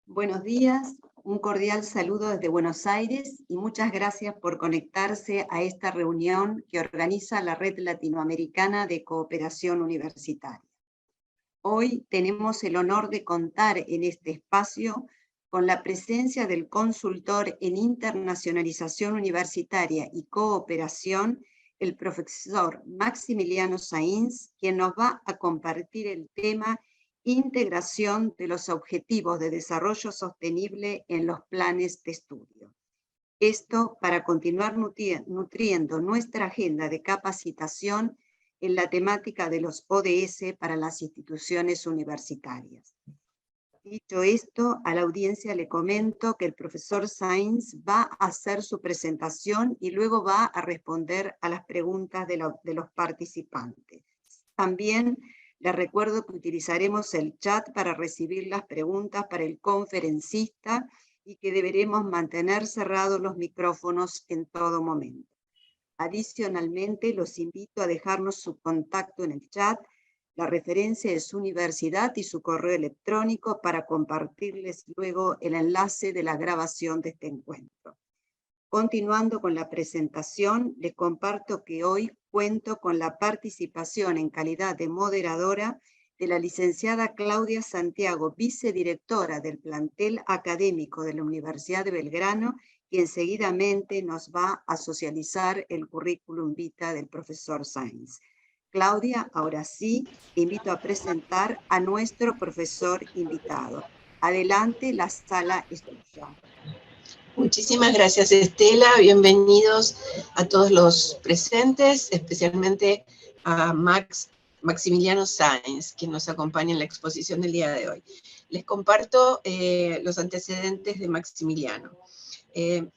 Buenos días, un cordial saludo desde Buenos Aires y muchas gracias por conectarse a esta reunión que organiza la Red Latinoamericana de Cooperación Universitaria. Hoy tenemos el honor de contar en este espacio con la presencia del consultor en internacionalización universitaria y cooperación, el profesor Maximiliano Sáenz, quien nos va a compartir el tema integración de los objetivos de desarrollo sostenible en los planes de estudio. Esto para continuar nutriendo nuestra agenda de capacitación en la temática de los ODS para las instituciones universitarias. Dicho esto, a la audiencia le comento que el profesor Sáenz va a hacer su presentación y luego va a responder a las preguntas de los participantes. También les recuerdo que utilizaremos el chat para recibir las preguntas para el conferencista y que deberemos mantener cerrados los micrófonos en todo momento. Adicionalmente, los invito a dejarnos su contacto en el chat, la referencia de su universidad y su correo electrónico para compartirles luego el enlace de la grabación de este encuentro. Continuando con la presentación, les comparto que hoy cuento con la participación en calidad de moderadora de la licenciada Claudia Santiago, vicedirectora del plantel académico de la Universidad de Belgrano, quien seguidamente nos va a socializar el currículum vitae del profesor Sáenz. Claudia, ahora sí, invito a presentar a nuestro profesor invitado. Adelante, la sala es tuya. Muchísimas gracias, Estela. Bienvenidos a todos los presentes, especialmente a Maximiliano Sáenz, quien nos acompaña en la exposición del día de hoy. Les comparto los antecedentes de Maximiliano.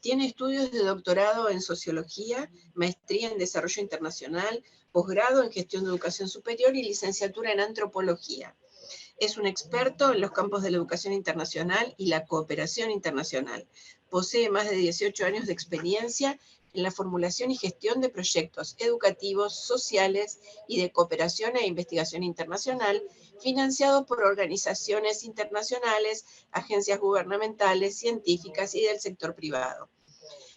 Tiene estudios de doctorado en Sociología, maestría en Desarrollo Internacional, posgrado en Gestión de Educación Superior y licenciatura en Antropología. Es un experto en los campos de la educación internacional y la cooperación internacional. Posee más de 18 años de experiencia en la formulación y gestión de proyectos educativos, sociales y de cooperación e investigación internacional, financiados por organizaciones internacionales, agencias gubernamentales, científicas y del sector privado.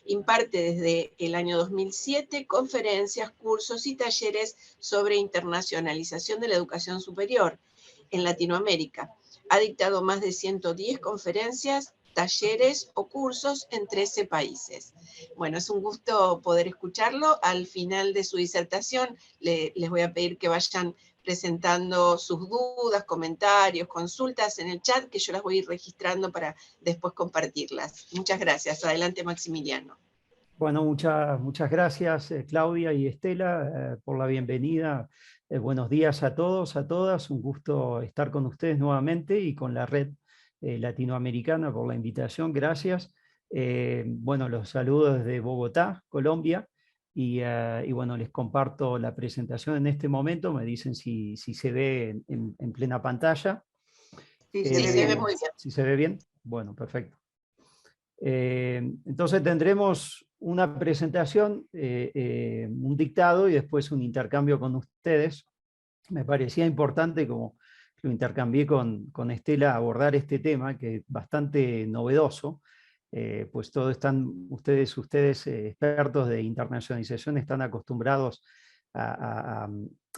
Imparte desde el año 2007 conferencias, cursos y talleres sobre internacionalización de la educación superior en Latinoamérica. Ha dictado más de 110 conferencias, talleres o cursos en 13 países. Bueno, es un gusto poder escucharlo. Al final de su disertación les voy a pedir que vayan presentando sus dudas, comentarios, consultas en el chat, que yo las voy a ir registrando para después compartirlas. Muchas gracias. Adelante, Maximiliano. Bueno, muchas gracias, Claudia y Estela, por la bienvenida. Buenos días a todos, a todas. Un gusto estar con ustedes nuevamente y con la Red Latinoamericana por la invitación. Gracias. Bueno, los saludo desde Bogotá, Colombia. Y bueno, les comparto la presentación en este momento. Me dicen si se ve en plena pantalla. Sí, se ve muy bien. ¿Sí se ve bien? Bueno, perfecto. Entonces tendremos una presentación, un dictado y después un intercambio con ustedes. Me parecía importante, como lo intercambié con Estela, abordar este tema que es bastante novedoso, pues todos están, ustedes expertos de internacionalización, están acostumbrados a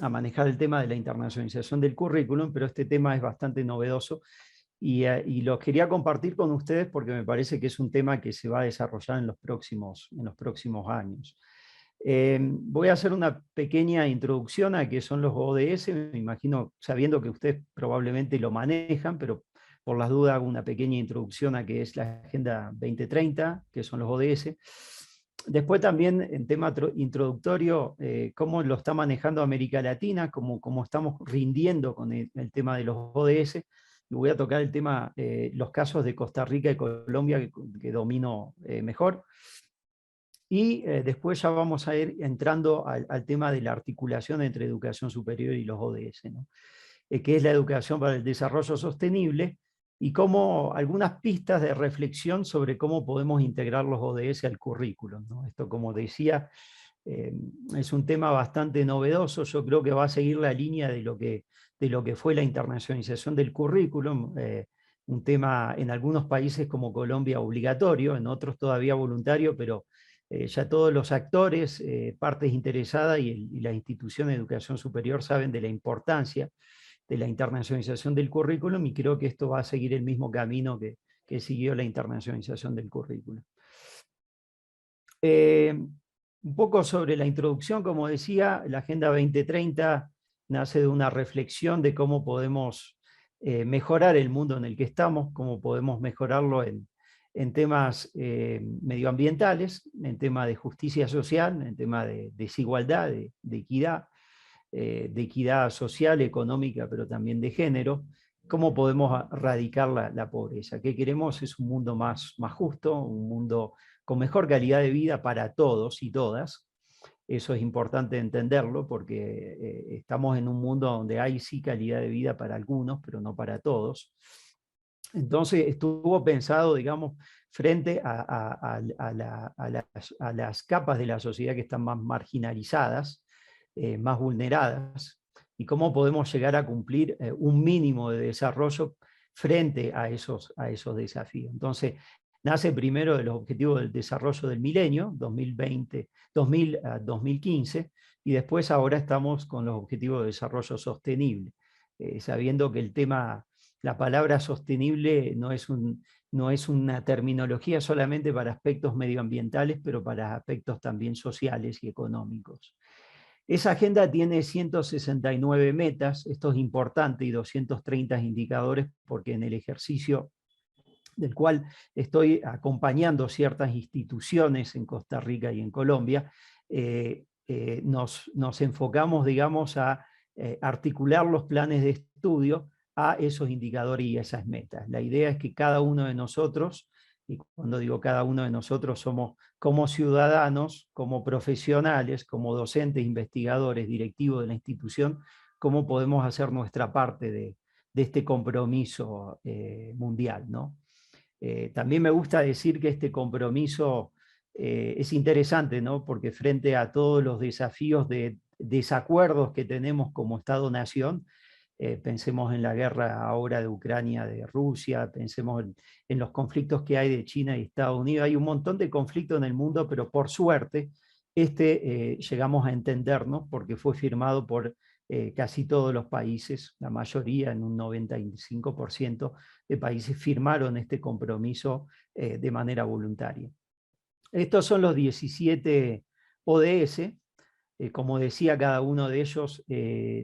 manejar el tema de la internacionalización del currículum, pero este tema es bastante novedoso. Y lo quería compartir con ustedes porque me parece que es un tema que se va a desarrollar en los próximos años. Voy a hacer una pequeña introducción a qué son los ODS, me imagino, sabiendo que ustedes probablemente lo manejan, pero por las dudas hago una pequeña introducción a qué es la Agenda 2030, qué son los ODS. Después también, en tema introductorio, cómo lo está manejando América Latina, cómo estamos rindiendo con el tema de los ODS. Y voy a tocar el tema, los casos de Costa Rica y Colombia que domino mejor. Y después ya vamos a ir entrando al tema de la articulación entre educación superior y los ODS, ¿no? Que es la educación para el desarrollo sostenible y cómo algunas pistas de reflexión sobre cómo podemos integrar los ODS al currículum, ¿no? Esto, como decía, es un tema bastante novedoso. Yo creo que va a seguir la línea de lo que fue la internacionalización del currículum. un tema en algunos países como Colombia obligatorio, en otros todavía voluntario, pero ya todos los actores, partes interesadas y la institución de educación superior saben de la importancia de la internacionalización del currículum, y creo que esto va a seguir el mismo camino que siguió la internacionalización del currículum. Un poco sobre la introducción, como decía, la Agenda 2030 nace de una reflexión de cómo podemos mejorar el mundo en el que estamos, cómo podemos mejorarlo en temas medioambientales, en temas de justicia social, en temas de desigualdad, de equidad social, económica, pero también de género. ¿Cómo podemos erradicar la pobreza? ¿Qué queremos? Es un mundo más justo, un mundo con mejor calidad de vida para todos y todas. Eso es importante entenderlo, porque estamos en un mundo donde hay sí calidad de vida para algunos, pero no para todos. Entonces estuvo pensado, digamos, frente a las capas de la sociedad que están más marginalizadas, más vulneradas, y cómo podemos llegar a cumplir un mínimo de desarrollo frente a esos desafíos. Entonces, nace primero de los objetivos del desarrollo del milenio, 2000 a 2015, y después ahora estamos con los objetivos de desarrollo sostenible, sabiendo que la palabra sostenible no es una terminología solamente para aspectos medioambientales, pero para aspectos también sociales y económicos. Esa agenda tiene 169 metas, esto es importante, y 230 indicadores, porque en el ejercicio del cual estoy acompañando ciertas instituciones en Costa Rica y en Colombia, nos enfocamos, digamos, a articular los planes de estudio a esos indicadores y a esas metas. La idea es que cada uno de nosotros, y cuando digo cada uno de nosotros, somos como ciudadanos, como profesionales, como docentes, investigadores, directivos de la institución, cómo podemos hacer nuestra parte de este compromiso mundial, ¿no? También me gusta decir que este compromiso es interesante, ¿no? Porque frente a todos los desafíos de desacuerdos que tenemos como Estado-nación, pensemos en la guerra ahora de Ucrania, de Rusia, pensemos en los conflictos que hay de China y Estados Unidos. Hay un montón de conflictos en el mundo, pero por suerte llegamos a entendernos, porque fue firmado por casi todos los países, la mayoría, en un 95% de países, firmaron este compromiso de manera voluntaria. Estos son los 17 ODS. Como decía, cada uno de ellos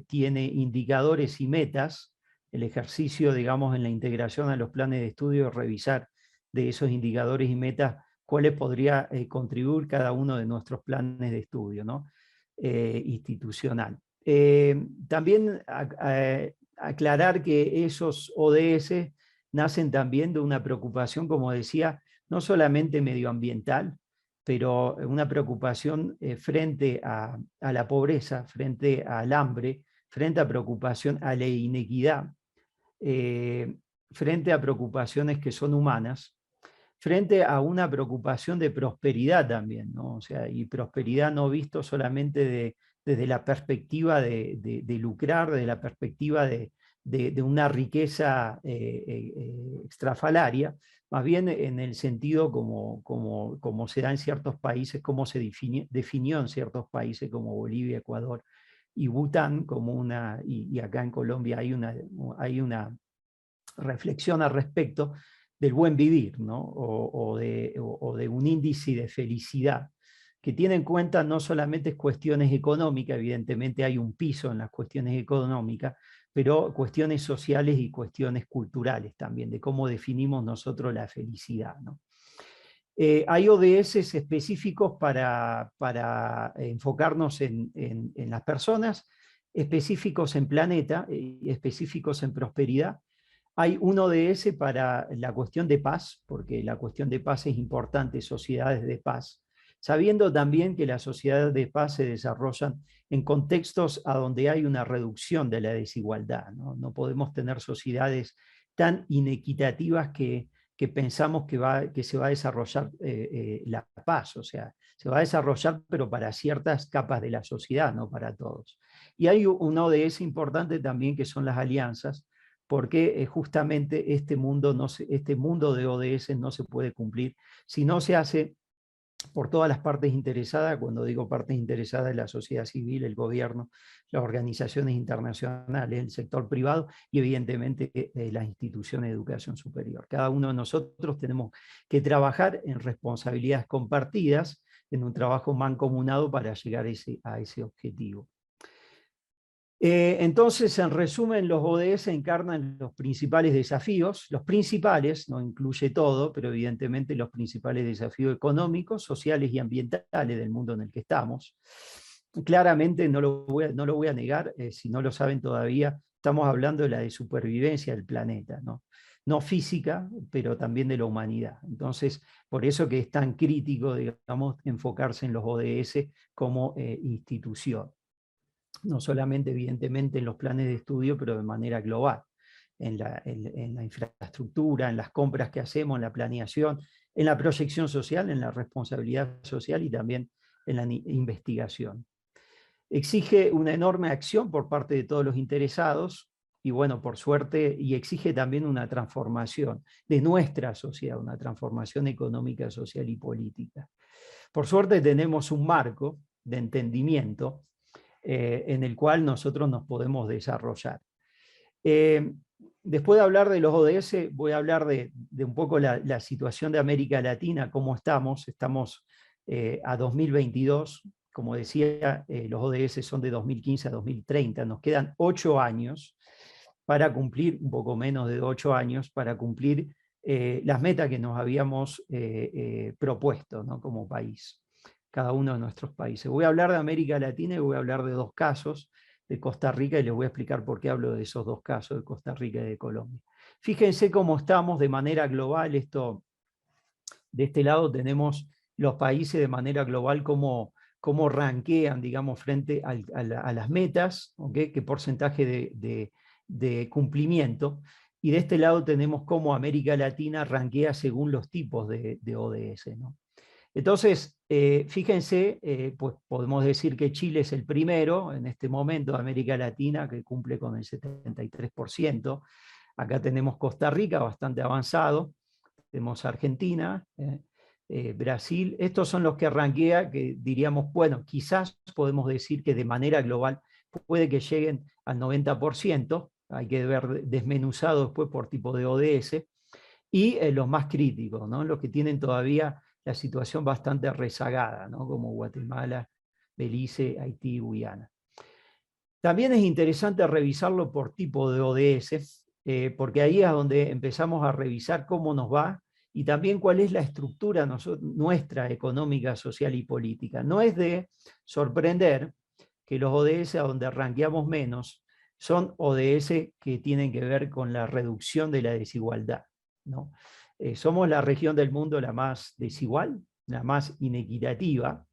tiene indicadores y metas. El ejercicio, digamos, en la integración a los planes de estudio es revisar de esos indicadores y metas cuáles podría contribuir cada uno de nuestros planes de estudio, ¿no? Institucional. También aclarar que esos ODS nacen también de una preocupación, como decía, no solamente medioambiental, pero una preocupación frente a la pobreza, frente al hambre, frente a preocupación a la inequidad, frente a preocupaciones que son humanas, frente a una preocupación de prosperidad también, ¿no? O sea, y prosperidad no visto solamente desde la perspectiva de lucrar, desde la perspectiva de una riqueza extrafalaria, más bien en el sentido como se da en ciertos países, como se definió en ciertos países como Bolivia, Ecuador y Bután, y acá en Colombia hay una reflexión al respecto del buen vivir, ¿no? o de un índice de felicidad, que tiene en cuenta no solamente cuestiones económicas, evidentemente hay un piso en las cuestiones económicas, pero cuestiones sociales y cuestiones culturales también, de cómo definimos nosotros la felicidad, ¿no? Hay ODS específicos para enfocarnos en las personas, específicos en planeta, específicos en prosperidad. Hay un ODS para la cuestión de paz, porque la cuestión de paz es importante, sociedades de paz, sabiendo también que las sociedades de paz se desarrollan en contextos a donde hay una reducción de la desigualdad, ¿no? No podemos tener sociedades tan inequitativas que pensamos que se va a desarrollar la paz, o sea, se va a desarrollar pero para ciertas capas de la sociedad, no para todos. Y hay un ODS importante también que son las alianzas, porque justamente este mundo de ODS no se puede cumplir si no se hace por todas las partes interesadas. Cuando digo partes interesadas, la sociedad civil, el gobierno, las organizaciones internacionales, el sector privado y evidentemente las instituciones de educación superior. Cada uno de nosotros tenemos que trabajar en responsabilidades compartidas, en un trabajo mancomunado para llegar a ese objetivo. Entonces, en resumen, los ODS encarnan los principales desafíos, los principales, no incluye todo, pero evidentemente los principales desafíos económicos, sociales y ambientales del mundo en el que estamos. Claramente, no lo voy a negar, si no lo saben todavía, estamos hablando de la de supervivencia del planeta, ¿no? No física, pero también de la humanidad. Entonces, por eso que es tan crítico, digamos, enfocarse en los ODS como institución. No solamente evidentemente en los planes de estudio, pero de manera global, en la infraestructura, en las compras que hacemos, en la planeación, en la proyección social, en la responsabilidad social y también en la investigación. Exige una enorme acción por parte de todos los interesados y bueno, por suerte, y exige también una transformación de nuestra sociedad, una transformación económica, social y política. Por suerte tenemos un marco de entendimiento en el cual nosotros nos podemos desarrollar. Después de hablar de los ODS, voy a hablar de un poco la situación de América Latina, cómo estamos. Estamos a 2022, como decía, los ODS son de 2015 a 2030, nos quedan 8 años para cumplir, un poco menos de 8 años, para cumplir las metas que nos habíamos propuesto, ¿no? Como país, cada uno de nuestros países. Voy a hablar de América Latina y voy a hablar de 2 casos, de Costa Rica, y les voy a explicar por qué hablo de esos 2 casos, de Costa Rica y de Colombia. Fíjense cómo estamos de manera global. De este lado tenemos los países de manera global, cómo rankean, digamos, frente a las metas, ¿okay? Qué porcentaje de cumplimiento. Y de este lado tenemos cómo América Latina rankea según los tipos de ODS, ¿no? Entonces, fíjense, pues podemos decir que Chile es el primero en este momento de América Latina, que cumple con el 73%. Acá tenemos Costa Rica, bastante avanzado. Tenemos Argentina, Brasil. Estos son los que rankea, que diríamos, bueno, quizás podemos decir que de manera global puede que lleguen al 90%. Hay que ver desmenuzado después por tipo de ODS. Y los más críticos, ¿no? Los que tienen todavía la situación bastante rezagada, ¿no? Como Guatemala, Belice, Haití, Guyana. También es interesante revisarlo por tipo de ODS, porque ahí es donde empezamos a revisar cómo nos va y también cuál es la estructura nuestra económica, social y política. No es de sorprender que los ODS a donde ranqueamos menos son ODS que tienen que ver con la reducción de la desigualdad, ¿no? Somos la región del mundo la más desigual, la más inequitativa,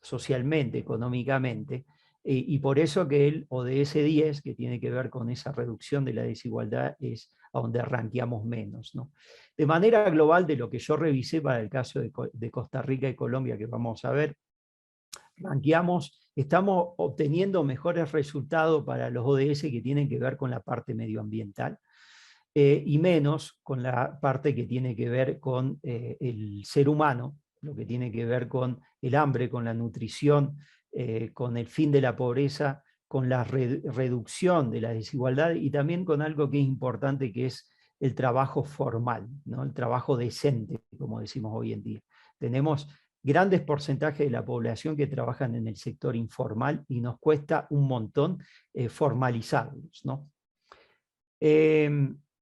socialmente, económicamente, y por eso que el ODS 10, que tiene que ver con esa reducción de la desigualdad, es a donde ranqueamos menos, ¿no? De manera global, de lo que yo revisé para el caso de Costa Rica y Colombia, que vamos a ver, estamos obteniendo mejores resultados para los ODS que tienen que ver con la parte medioambiental, y menos con la parte que tiene que ver con el ser humano, lo que tiene que ver con el hambre, con la nutrición, con el fin de la pobreza, con la reducción de la desigualdad y también con algo que es importante, que es el trabajo formal, ¿no? El trabajo decente, como decimos hoy en día. Tenemos grandes porcentajes de la población que trabajan en el sector informal y nos cuesta un montón formalizarlos, ¿no?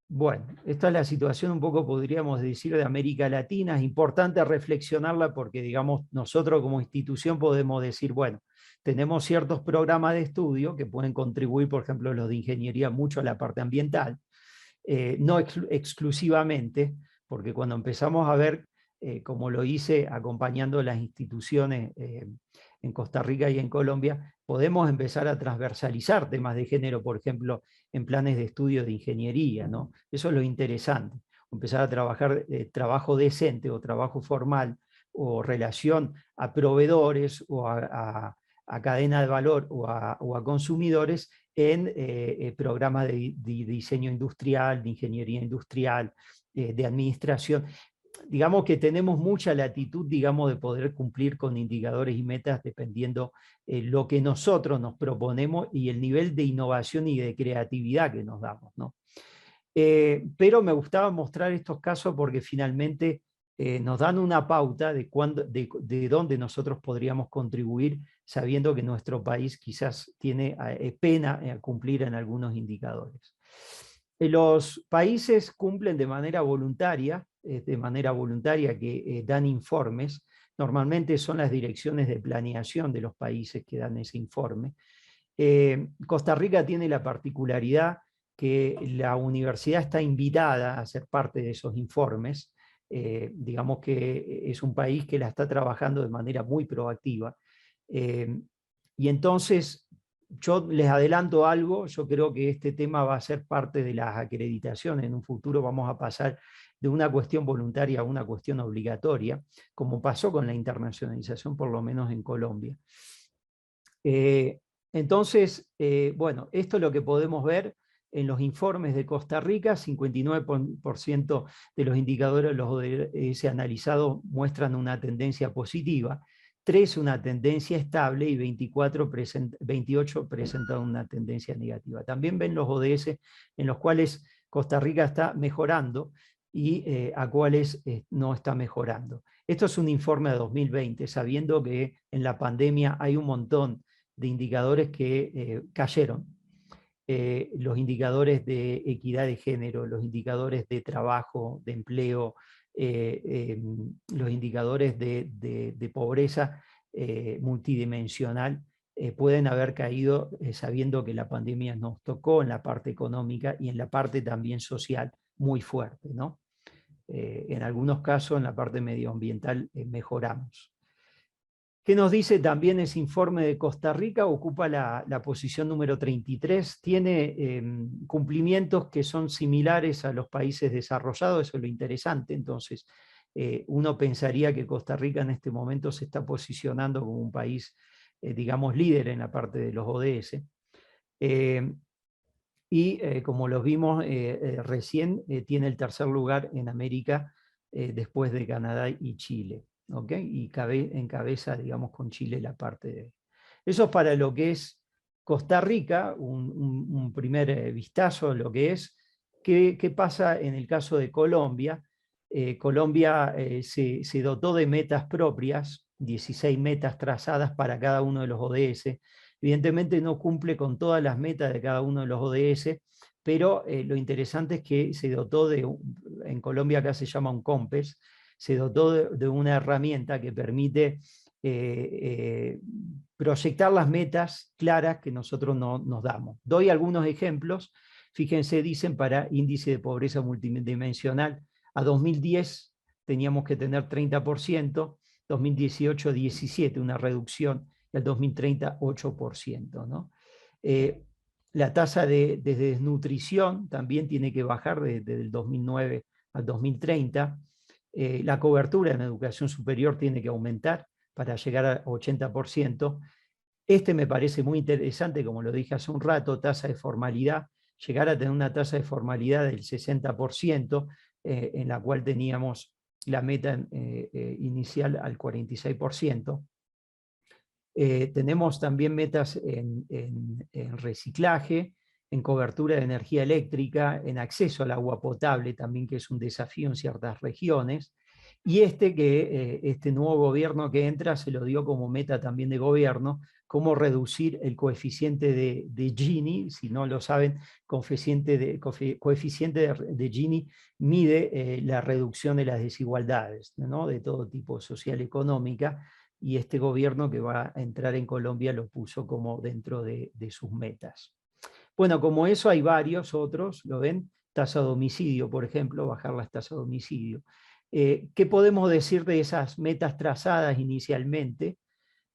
Bueno, esta es la situación un poco, podríamos decir, de América Latina. Es importante reflexionarla porque, digamos, nosotros como institución podemos decir, bueno, tenemos ciertos programas de estudio que pueden contribuir, por ejemplo, los de ingeniería, mucho a la parte ambiental, no exclusivamente, porque cuando empezamos a ver, como lo hice acompañando las instituciones en Costa Rica y en Colombia, podemos empezar a transversalizar temas de género, por ejemplo, en planes de estudio de ingeniería, ¿no? Eso es lo interesante, empezar a trabajar trabajo decente o trabajo formal o relación a proveedores o a cadena de valor o a consumidores en programas de diseño industrial, de ingeniería industrial, de administración. Digamos que tenemos mucha latitud, digamos, de poder cumplir con indicadores y metas dependiendo lo que nosotros nos proponemos y el nivel de innovación y de creatividad que nos damos, ¿no? Pero me gustaba mostrar estos casos porque finalmente nos dan una pauta de dónde nosotros podríamos contribuir, sabiendo que nuestro país quizás tiene pena en cumplir en algunos indicadores. Los países cumplen de manera voluntaria que dan informes. Normalmente son las direcciones de planeación de los países que dan ese informe. Costa Rica tiene la particularidad que la universidad está invitada a ser parte de esos informes. Digamos que es un país que la está trabajando de manera muy proactiva. Y entonces, yo les adelanto algo, yo creo que este tema va a ser parte de las acreditaciones. En un futuro vamos a pasar de una cuestión voluntaria a una cuestión obligatoria, como pasó con la internacionalización, por lo menos en Colombia. Entonces, bueno, esto es lo que podemos ver en los informes de Costa Rica. 59% de los indicadores de los ODS analizados muestran una tendencia positiva, 3 una tendencia estable y 28 presentan una tendencia negativa. También ven los ODS en los cuales Costa Rica está mejorando y a cuáles no está mejorando. Esto es un informe de 2020, sabiendo que en la pandemia hay un montón de indicadores que cayeron. Los indicadores de equidad de género, los indicadores de trabajo, de empleo, los indicadores de pobreza multidimensional pueden haber caído sabiendo que la pandemia nos tocó en la parte económica y en la parte también social muy fuerte, ¿no? En algunos casos en la parte medioambiental mejoramos. ¿Qué nos dice también ese informe de Costa Rica? Ocupa la posición número 33, tiene cumplimientos que son similares a los países desarrollados, eso es lo interesante. Entonces, uno pensaría que Costa Rica en este momento se está posicionando como un país, digamos, líder en la parte de los ODS. Como los vimos recién, tiene el tercer lugar en América después de Canadá y Chile. ¿Okay? Y encabeza, digamos, con Chile la parte de... Eso es para lo que es Costa Rica, un primer vistazo a lo que es. ¿Qué pasa en el caso de Colombia? Colombia se dotó de metas propias, 16 metas trazadas para cada uno de los ODS. Evidentemente no cumple con todas las metas de cada uno de los ODS, pero lo interesante es que se dotó en Colombia acá se llama un COMPES, se dotó de una herramienta que permite proyectar las metas claras que nosotros nos damos. Doy algunos ejemplos. Fíjense, dicen para índice de pobreza multidimensional, a 2010 teníamos que tener 30%, 2018 17, una reducción, y al 2030 8%, ¿no? La tasa de desnutrición también tiene que bajar desde el 2009 al 2030. La cobertura en educación superior tiene que aumentar para llegar al 80%. Me parece muy interesante, como lo dije hace un rato, tasa de formalidad, llegar a tener una tasa de formalidad del 60%, en la cual teníamos la meta inicial al 46%. Tenemos también metas en reciclaje, en cobertura de energía eléctrica, en acceso al agua potable también, que es un desafío en ciertas regiones. Y este nuevo gobierno que entra se lo dio como meta también de gobierno, cómo reducir el coeficiente de Gini. Si no lo saben, coeficiente de Gini mide la reducción de las desigualdades, ¿no? De todo tipo, social, económica, y este gobierno que va a entrar en Colombia lo puso como dentro de sus metas. Bueno, como eso hay varios otros, ¿lo ven? Tasa de homicidio, por ejemplo, bajar las tasas de homicidio. ¿Qué podemos decir de esas metas trazadas inicialmente?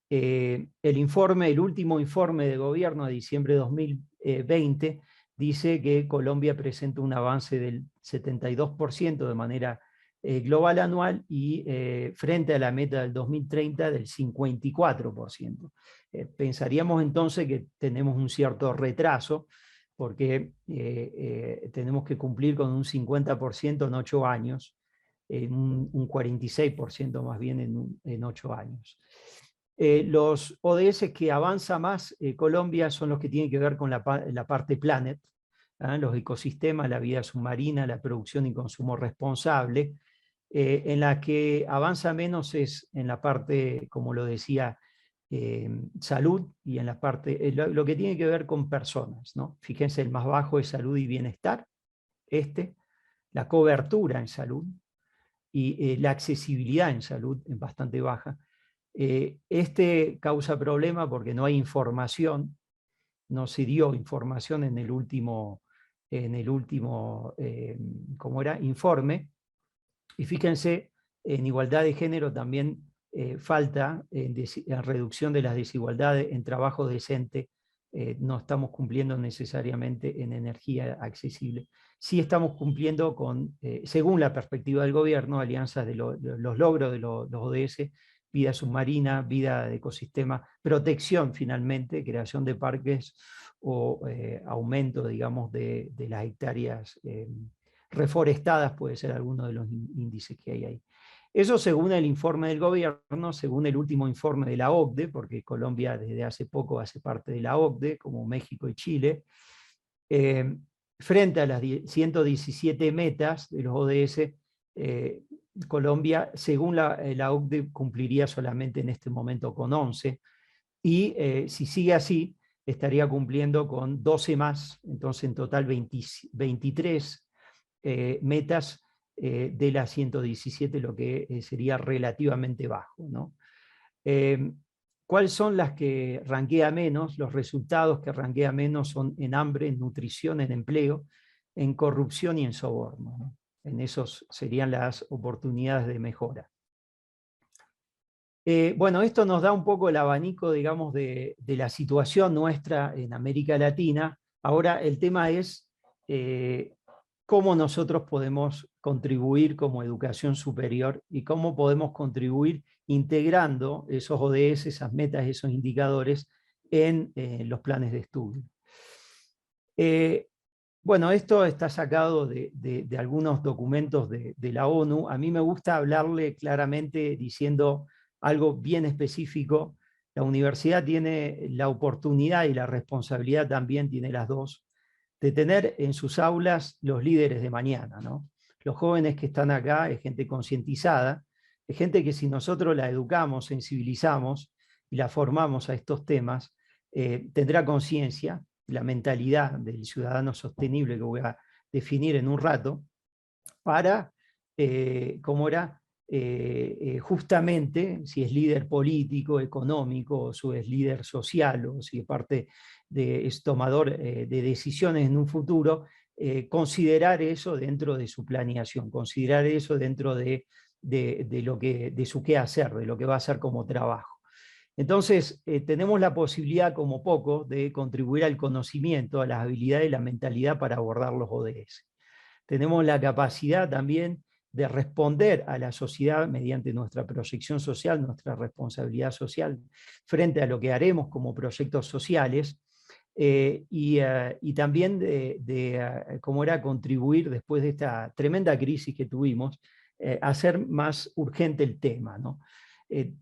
El último informe de gobierno de diciembre de 2020 dice que Colombia presenta un avance del 72% de manera global anual y frente a la meta del 2030 del 54%. Pensaríamos entonces que tenemos un cierto retraso porque tenemos que cumplir con un 50% en 8 años, un 46% más bien en 8 años. Los ODS que avanza más Colombia son los que tienen que ver con la parte planet, los ecosistemas, la vida submarina, la producción y consumo responsable. En la que avanza menos es en la parte, como lo decía, salud, y en la parte, lo que tiene que ver con personas, ¿no? Fíjense, el más bajo es salud y bienestar, la cobertura en salud y la accesibilidad en salud es bastante baja. Causa problema porque no hay información, no se dio información en el último informe. Y fíjense, en igualdad de género también falta en reducción de las desigualdades, en trabajo decente, no estamos cumpliendo necesariamente en energía accesible. Sí estamos cumpliendo con, según la perspectiva del gobierno, alianzas de los logros de los ODS, vida submarina, vida de ecosistema, protección finalmente, creación de parques o aumento, digamos, de las hectáreas reforestadas, puede ser alguno de los índices que hay ahí. Eso según el informe del gobierno, según el último informe de la OCDE, porque Colombia desde hace poco hace parte de la OCDE, como México y Chile, frente a las 117 metas de los ODS, Colombia, según la OCDE, cumpliría solamente en este momento con 11, y si sigue así, estaría cumpliendo con 12 más, entonces en total 23 metas de las 117, lo que sería relativamente bajo, ¿no? ¿Cuáles son las que ranquea menos? Los resultados que ranquea menos son en hambre, en nutrición, en empleo, en corrupción y en soborno, ¿no? En esos serían las oportunidades de mejora. Bueno, esto nos da un poco el abanico, digamos, de la situación nuestra en América Latina. Ahora el tema es cómo nosotros podemos contribuir como educación superior y cómo podemos contribuir integrando esos ODS, esas metas, esos indicadores en los planes de estudio. Bueno, esto está sacado de algunos documentos de la ONU. A mí me gusta hablarle claramente diciendo algo bien específico. La universidad tiene la oportunidad y la responsabilidad también, tiene las dos, de tener en sus aulas los líderes de mañana, ¿no? Los jóvenes que están acá es gente concientizada, es gente que si nosotros la educamos, sensibilizamos y la formamos a estos temas, tendrá conciencia, la mentalidad del ciudadano sostenible que voy a definir en un rato, para, justamente, si es líder político, económico, o si es líder social, o si es parte es tomador de decisiones en un futuro, considerar eso dentro de su planeación, considerar eso dentro de su quehacer, de lo que va a hacer como trabajo. Entonces, tenemos la posibilidad, como poco, de contribuir al conocimiento, a las habilidades y la mentalidad para abordar los ODS. Tenemos la capacidad también de responder a la sociedad mediante nuestra proyección social, nuestra responsabilidad social, frente a lo que haremos como proyectos sociales, y también cómo era contribuir después de esta tremenda crisis que tuvimos, a hacer más urgente el tema, ¿no?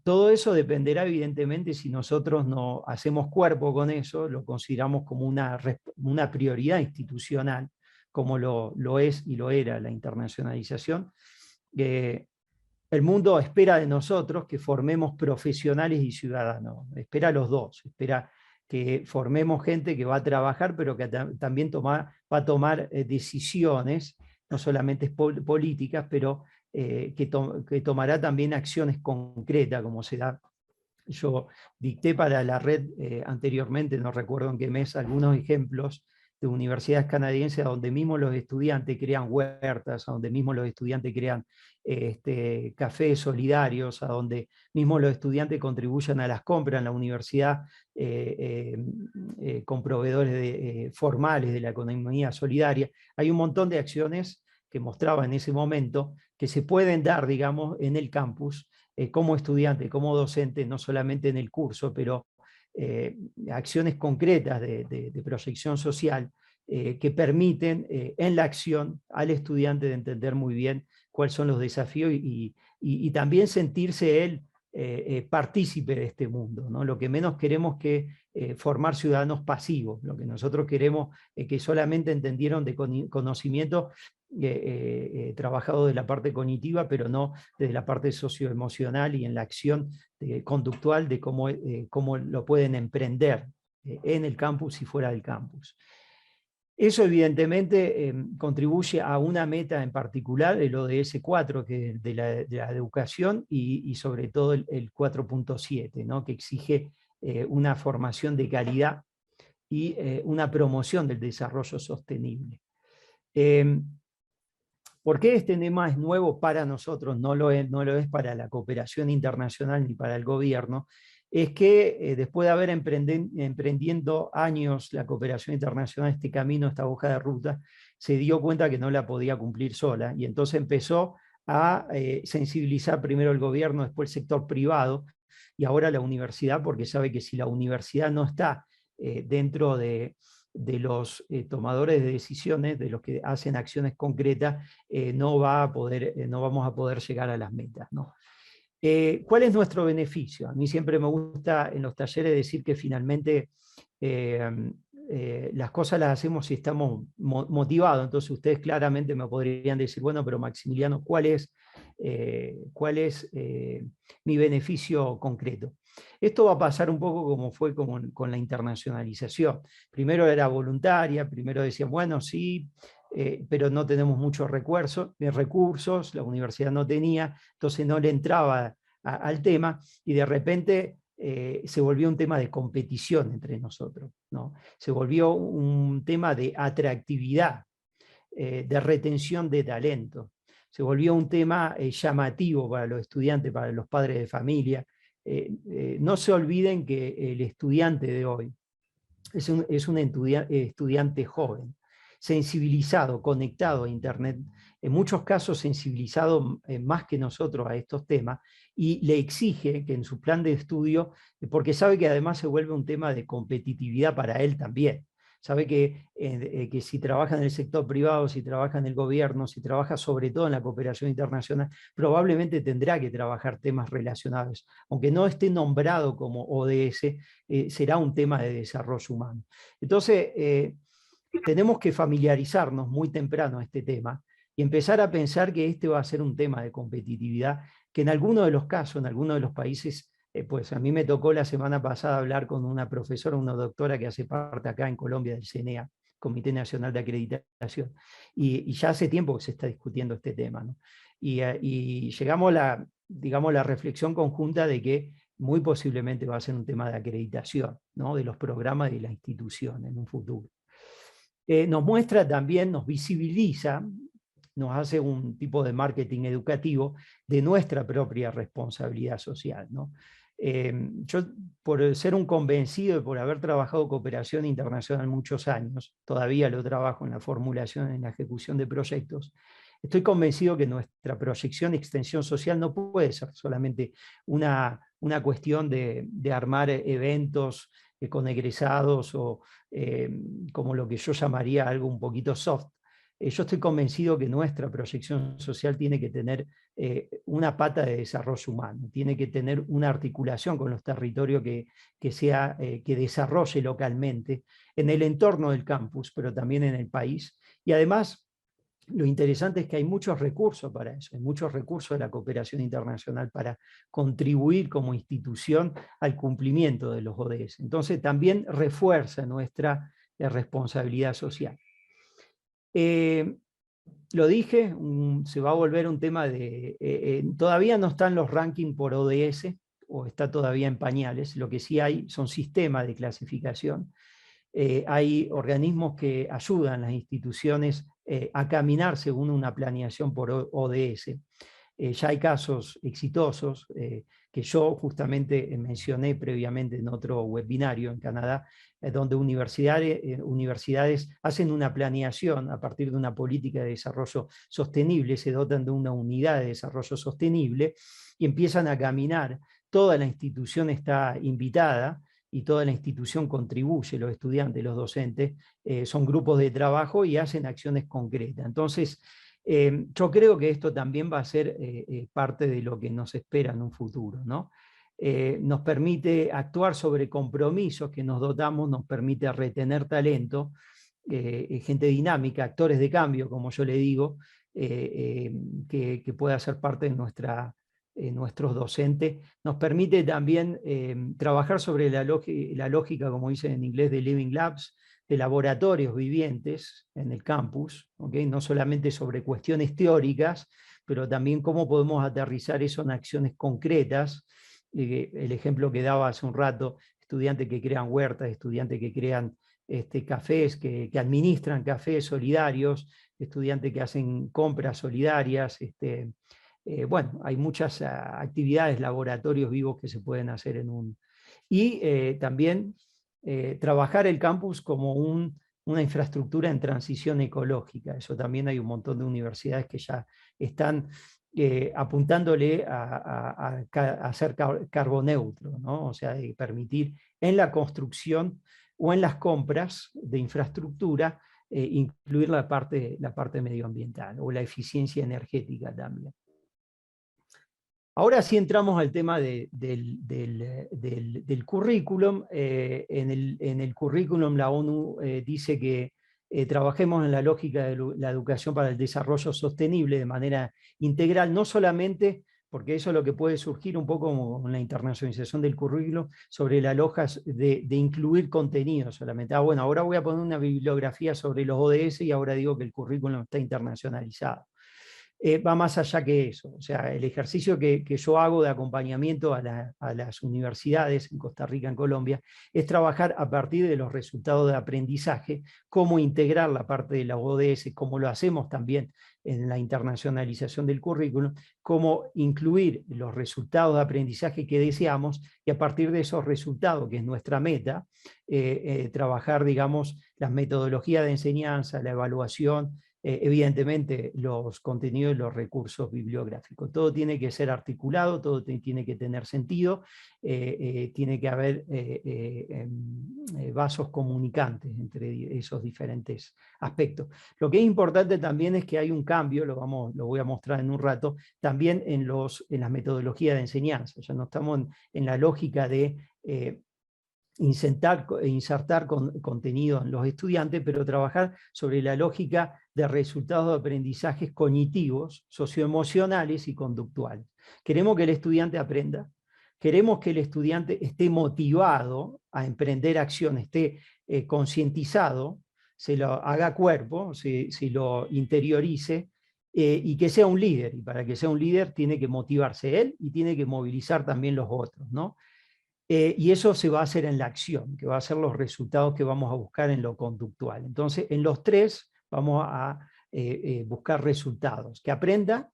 Todo eso dependerá evidentemente si nosotros no hacemos cuerpo con eso, lo consideramos como una prioridad institucional, como lo es y lo era la internacionalización. El mundo espera de nosotros que formemos profesionales y ciudadanos, espera los dos, espera que formemos gente que va a trabajar, pero que también va a tomar decisiones, no solamente políticas, pero que tomará también acciones concretas, como se da. Yo dicté para la red anteriormente, no recuerdo en qué mes, algunos ejemplos de universidades canadienses donde mismo los estudiantes crean huertas, a donde mismo los estudiantes crean cafés solidarios, a donde mismo los estudiantes contribuyen a las compras en la universidad con proveedores formales de la economía solidaria. Hay un montón de acciones que mostraba en ese momento, que se pueden dar, digamos, en el campus, como estudiante, como docente, no solamente en el curso, pero acciones concretas de proyección social que permiten en la acción al estudiante de entender muy bien cuáles son los desafíos y también sentirse él partícipe de este mundo, ¿no? Lo que menos queremos que formar ciudadanos pasivos, lo que nosotros queremos es que solamente entendieron de conocimiento trabajado de la parte cognitiva, pero no desde la parte socioemocional y en la acción conductual de cómo lo pueden emprender en el campus y fuera del campus. Eso evidentemente contribuye a una meta en particular, el ODS 4, que es de la educación, y sobre todo el 4.7, ¿no? Que exige una formación de calidad y una promoción del desarrollo sostenible. ¿Por qué este tema es nuevo para nosotros? No lo es para la cooperación internacional ni para el gobierno. Es que después de haber emprendiendo años la cooperación internacional, este camino, esta hoja de ruta, se dio cuenta que no la podía cumplir sola, y entonces empezó a sensibilizar primero el gobierno, después el sector privado, y ahora la universidad, porque sabe que si la universidad no está dentro de los tomadores de decisiones, de los que hacen acciones concretas, no vamos a poder llegar a las metas, ¿no? ¿Cuál es nuestro beneficio? A mí siempre me gusta en los talleres decir que finalmente las cosas las hacemos si estamos motivados. Entonces ustedes claramente me podrían decir, bueno, pero Maximiliano, ¿cuál es mi beneficio concreto? Esto va a pasar un poco como fue con la internacionalización. Primero era voluntaria, primero decían, bueno, sí, pero no tenemos muchos recursos, la universidad no tenía, entonces no le entraba al tema, y de repente se volvió un tema de competición entre nosotros, ¿no? Se volvió un tema de atractividad, de retención de talento, se volvió un tema llamativo para los estudiantes, para los padres de familia. No se olviden que el estudiante de hoy es un estudiante joven, sensibilizado, conectado a Internet, en muchos casos sensibilizado más que nosotros a estos temas, y le exige que en su plan de estudio, porque sabe que además se vuelve un tema de competitividad para él también. Sabe que si trabaja en el sector privado, si trabaja en el gobierno, si trabaja sobre todo en la cooperación internacional, probablemente tendrá que trabajar temas relacionados. Aunque no esté nombrado como ODS, será un tema de desarrollo humano. Entonces, tenemos que familiarizarnos muy temprano a este tema y empezar a pensar que este va a ser un tema de competitividad, que en algunos de los casos, en algunos de los países, pues a mí me tocó la semana pasada hablar con una profesora, una doctora que hace parte acá en Colombia del CNA, Comité Nacional de Acreditación, y ya hace tiempo que se está discutiendo este tema, ¿no? Y llegamos a la reflexión conjunta de que muy posiblemente va a ser un tema de acreditación, ¿no? De los programas de la institución en un futuro. Nos muestra también, nos visibiliza, nos hace un tipo de marketing educativo de nuestra propia responsabilidad social, ¿no? Yo, por ser un convencido y por haber trabajado cooperación internacional muchos años, todavía lo trabajo en la formulación, en la ejecución de proyectos, estoy convencido que nuestra proyección y extensión social no puede ser solamente una cuestión de armar eventos con egresados o como lo que yo llamaría algo un poquito soft. Yo estoy convencido que nuestra proyección social tiene que tener una pata de desarrollo humano, tiene que tener una articulación con los territorios que desarrolle localmente en el entorno del campus, pero también en el país. Y además, lo interesante es que hay muchos recursos para eso, hay muchos recursos de la cooperación internacional para contribuir como institución al cumplimiento de los ODS. Entonces también refuerza nuestra responsabilidad social. Lo dije, se va a volver un tema de... todavía no están los rankings por ODS, o está todavía en pañales, lo que sí hay son sistemas de clasificación. Hay organismos que ayudan a las instituciones a caminar según una planeación por ODS. Ya hay casos exitosos que yo justamente mencioné previamente en otro webinario en Canadá, donde universidades hacen una planeación a partir de una política de desarrollo sostenible, se dotan de una unidad de desarrollo sostenible y empiezan a caminar. Toda la institución está invitada y toda la institución contribuye, los estudiantes, los docentes, son grupos de trabajo y hacen acciones concretas. Entonces, yo creo que esto también va a ser parte de lo que nos espera en un futuro, ¿no? Nos permite actuar sobre compromisos que nos dotamos, nos permite retener talento, gente dinámica, actores de cambio, como yo le digo, que pueda ser parte de nuestros docentes. Nos permite también trabajar sobre la lógica, como dicen en inglés, de Living Labs, de laboratorios vivientes en el campus, ¿okay? No solamente sobre cuestiones teóricas, pero también cómo podemos aterrizar eso en acciones concretas. El ejemplo que daba hace un rato, estudiantes que crean huertas, estudiantes que crean cafés, que administran cafés solidarios, estudiantes que hacen compras solidarias. Bueno, hay muchas actividades, laboratorios vivos que se pueden hacer en un... Y también trabajar el campus como una infraestructura en transición ecológica. Eso también hay un montón de universidades que ya están apuntándole a ser carboneutro, ¿no? O sea, de permitir en la construcción o en las compras de infraestructura incluir la parte medioambiental o la eficiencia energética también. Ahora sí entramos al tema del currículum. En el currículum la ONU dice que trabajemos en la lógica de la educación para el desarrollo sostenible de manera integral, no solamente, porque eso es lo que puede surgir un poco con la internacionalización del currículum, sobre la lógica de incluir contenido solamente. Bueno, ahora voy a poner una bibliografía sobre los ODS y ahora digo que el currículum está internacionalizado. Va más allá que eso. O sea, el ejercicio que yo hago de acompañamiento a las universidades en Costa Rica, en Colombia, es trabajar a partir de los resultados de aprendizaje, cómo integrar la parte de la ODS, como lo hacemos también en la internacionalización del currículum, cómo incluir los resultados de aprendizaje que deseamos y a partir de esos resultados, que es nuestra meta, trabajar, digamos, las metodologías de enseñanza, la evaluación, evidentemente los contenidos y los recursos bibliográficos. Todo tiene que ser articulado, todo tiene que tener sentido, tiene que haber vasos comunicantes entre esos diferentes aspectos. Lo que es importante también es que hay un cambio, lo voy a mostrar en un rato, también en las metodologías de enseñanza. Ya no estamos en la lógica de insertar contenido en los estudiantes, pero trabajar sobre la lógica de resultados de aprendizajes cognitivos, socioemocionales y conductuales. Queremos que el estudiante aprenda, queremos que el estudiante esté motivado a emprender acción, esté concientizado, se lo haga cuerpo, se lo interiorice, y que sea un líder. Y para que sea un líder tiene que motivarse él y tiene que movilizar también los otros, ¿no? Y eso se va a hacer en la acción, que va a ser los resultados que vamos a buscar en lo conductual. Entonces, en los tres vamos a buscar resultados, que aprenda,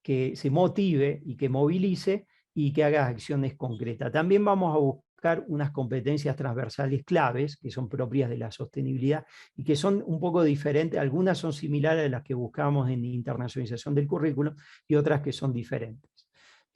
que se motive y que movilice y que haga acciones concretas. También vamos a buscar unas competencias transversales claves que son propias de la sostenibilidad y que son un poco diferentes. Algunas son similares a las que buscamos en internacionalización del currículum y otras que son diferentes.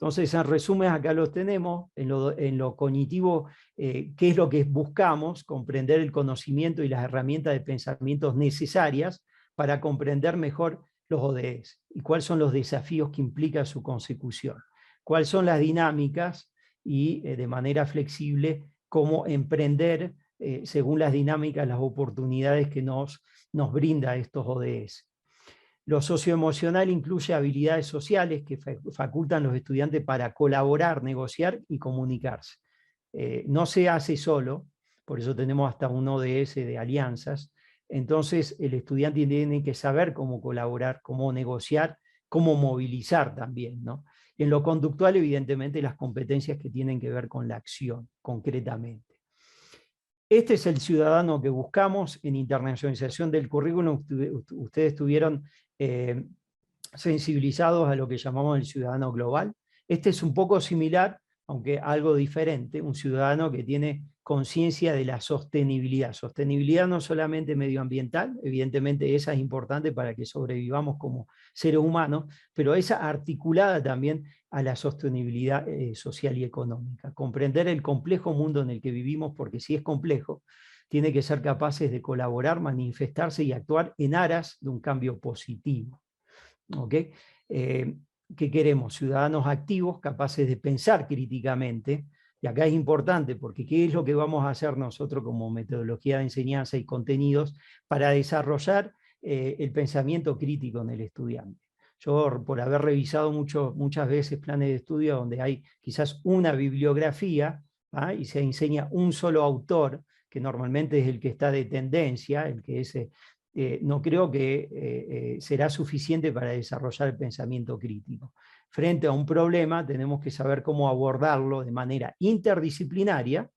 Entonces, en resumen, acá los tenemos, en lo cognitivo, qué es lo que buscamos, comprender el conocimiento y las herramientas de pensamientos necesarias para comprender mejor los ODS y cuáles son los desafíos que implica su consecución, cuáles son las dinámicas y de manera flexible cómo emprender según las dinámicas, las oportunidades que nos brinda estos ODS. Lo socioemocional incluye habilidades sociales que facultan a los estudiantes para colaborar, negociar y comunicarse. No se hace solo, por eso tenemos hasta un ODS de alianzas. Entonces el estudiante tiene que saber cómo colaborar, cómo negociar, cómo movilizar también, ¿no? Y en lo conductual, evidentemente, las competencias que tienen que ver con la acción, concretamente. Este es el ciudadano que buscamos en internacionalización del currículum. Ustedes tuvieron sensibilizados a lo que llamamos el ciudadano global. Este es un poco similar, aunque algo diferente, un ciudadano que tiene conciencia de la sostenibilidad. Sostenibilidad no solamente medioambiental, evidentemente esa es importante para que sobrevivamos como seres humanos, pero esa articulada también a la sostenibilidad social y económica. Comprender el complejo mundo en el que vivimos, porque si es complejo, tiene que ser capaces de colaborar, manifestarse y actuar en aras de un cambio positivo. ¿Okay? ¿Qué queremos? Ciudadanos activos, capaces de pensar críticamente, y acá es importante porque ¿qué es lo que vamos a hacer nosotros como metodología de enseñanza y contenidos para desarrollar el pensamiento crítico en el estudiante? Yo, por haber revisado muchas veces planes de estudio donde hay quizás una bibliografía, ¿ah? Y se enseña un solo autor, que normalmente es el que está de tendencia, el que es... no creo que será suficiente para desarrollar el pensamiento crítico. Frente a un problema tenemos que saber cómo abordarlo de manera interdisciplinaria.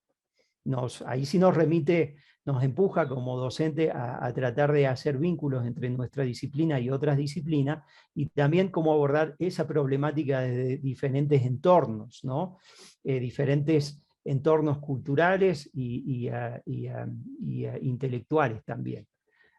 Ahí sí nos empuja como docente a tratar de hacer vínculos entre nuestra disciplina y otras disciplinas, y también cómo abordar esa problemática desde diferentes entornos, ¿no? Diferentes entornos culturales y intelectuales también.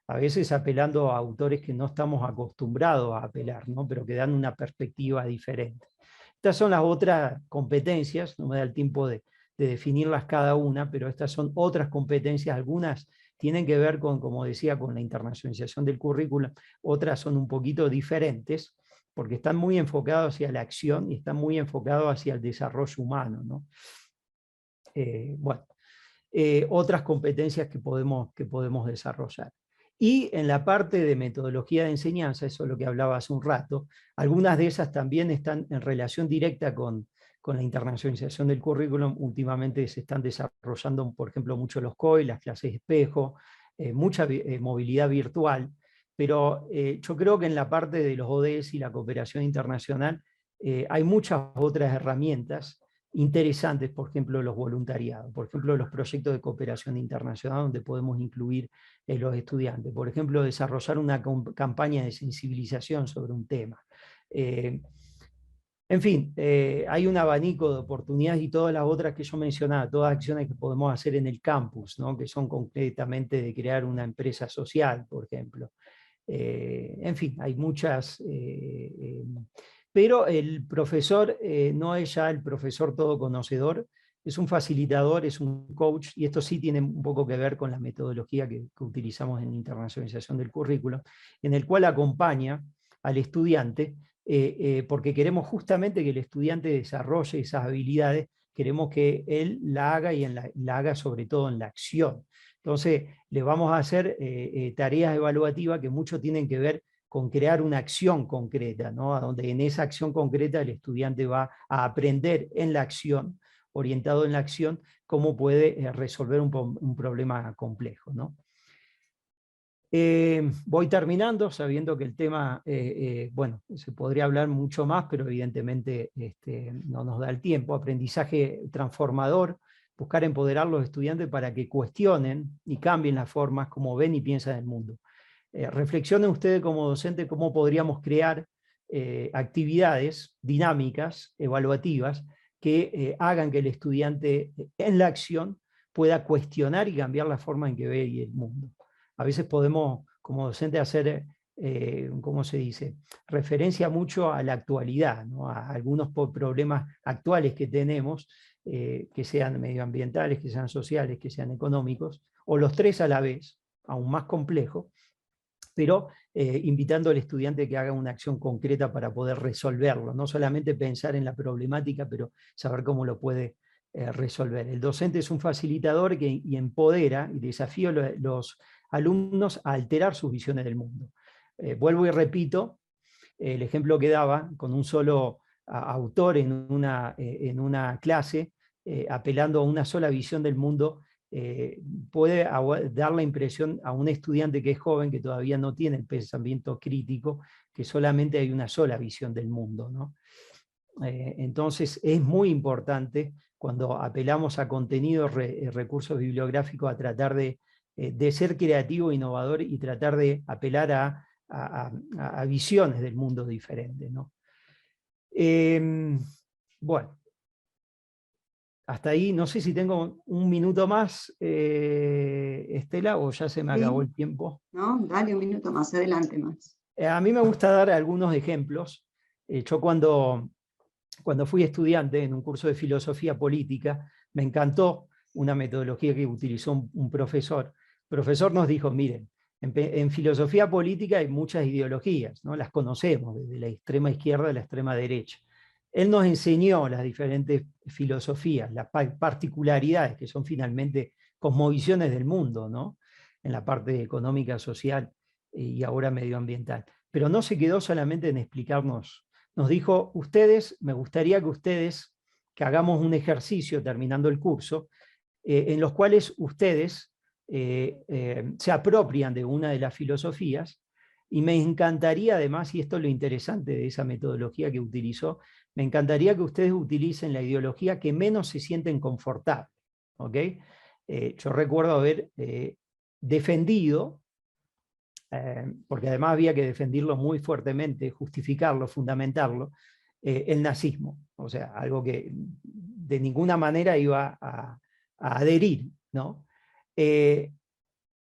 A veces apelando a autores que no estamos acostumbrados a apelar, ¿no? Pero que dan una perspectiva diferente. Estas son las otras competencias, no me da el tiempo de definirlas cada una, pero estas son otras competencias, algunas tienen que ver con, como decía, con la internacionalización del currículum, otras son un poquito diferentes, porque están muy enfocados hacia la acción y están muy enfocados hacia el desarrollo humano, ¿no? Otras competencias que podemos desarrollar. Y en la parte de metodología de enseñanza, eso es lo que hablaba hace un rato, algunas de esas también están en relación directa con la internacionalización del currículum. Últimamente se están desarrollando, por ejemplo, mucho los COI, las clases espejo, mucha movilidad virtual, pero yo creo que en la parte de los ODS y la cooperación internacional hay muchas otras herramientas interesantes, por ejemplo, los voluntariados, por ejemplo, los proyectos de cooperación internacional donde podemos incluir los estudiantes, por ejemplo, desarrollar una campaña de sensibilización sobre un tema. En fin, hay un abanico de oportunidades y todas las otras que yo mencionaba, todas acciones que podemos hacer en el campus, ¿no? Que son concretamente de crear una empresa social, por ejemplo. En fin, hay muchas... pero el profesor no es ya el profesor todo conocedor, es un facilitador, es un coach, y esto sí tiene un poco que ver con la metodología que utilizamos en internacionalización del currículo, en el cual acompaña al estudiante, porque queremos justamente que el estudiante desarrolle esas habilidades, queremos que él la haga y la haga sobre todo en la acción. Entonces, le vamos a hacer tareas evaluativas que mucho tienen que ver con crear una acción concreta, ¿no? A donde en esa acción concreta el estudiante va a aprender en la acción, orientado en la acción, cómo puede resolver un problema complejo, ¿no? Voy terminando, sabiendo que el tema, bueno, se podría hablar mucho más, pero evidentemente no nos da el tiempo. Aprendizaje transformador, buscar empoderar a los estudiantes para que cuestionen y cambien las formas como ven y piensan el mundo. Reflexionen ustedes como docentes cómo podríamos crear actividades dinámicas, evaluativas, que hagan que el estudiante en la acción pueda cuestionar y cambiar la forma en que ve el mundo. A veces podemos, como docentes, hacer, ¿cómo se dice?, referencia mucho a la actualidad, ¿no? A algunos problemas actuales que tenemos, que sean medioambientales, que sean sociales, que sean económicos, o los tres a la vez, aún más complejo, pero invitando al estudiante que haga una acción concreta para poder resolverlo, no solamente pensar en la problemática, pero saber cómo lo puede resolver. El docente es un facilitador y empodera y desafía a los alumnos a alterar sus visiones del mundo. Vuelvo y repito, el ejemplo que daba con un solo autor en una clase, apelando a una sola visión del mundo, puede dar la impresión a un estudiante que es joven, que todavía no tiene el pensamiento crítico, que solamente hay una sola visión del mundo, ¿no? Entonces es muy importante cuando apelamos a contenidos, recursos bibliográficos, a tratar de ser creativo, innovador y tratar de apelar a a visiones del mundo diferentes, ¿no? Bueno, hasta ahí, no sé si tengo un minuto más, Estela, o ya se me acabó el tiempo. No, dale un minuto más, adelante más. A mí me gusta dar algunos ejemplos. Yo cuando fui estudiante en un curso de filosofía política, me encantó una metodología que utilizó un profesor. El profesor nos dijo, miren, en filosofía política hay muchas ideologías, ¿no? Las conocemos, desde la extrema izquierda a la extrema derecha. Él nos enseñó las diferentes filosofías, las particularidades, que son finalmente cosmovisiones del mundo, ¿no? En la parte económica, social y ahora medioambiental. Pero no se quedó solamente en explicarnos. Nos dijo, me gustaría que hagamos un ejercicio terminando el curso, en los cuales ustedes se apropian de una de las filosofías, y me encantaría además, y esto es lo interesante de esa metodología que utilizó, me encantaría que ustedes utilicen la ideología que menos se sienten confortables. ¿Okay? Yo recuerdo haber defendido, porque además había que defenderlo muy fuertemente, justificarlo, fundamentarlo, el nazismo. O sea, algo que de ninguna manera iba a adherir, ¿no?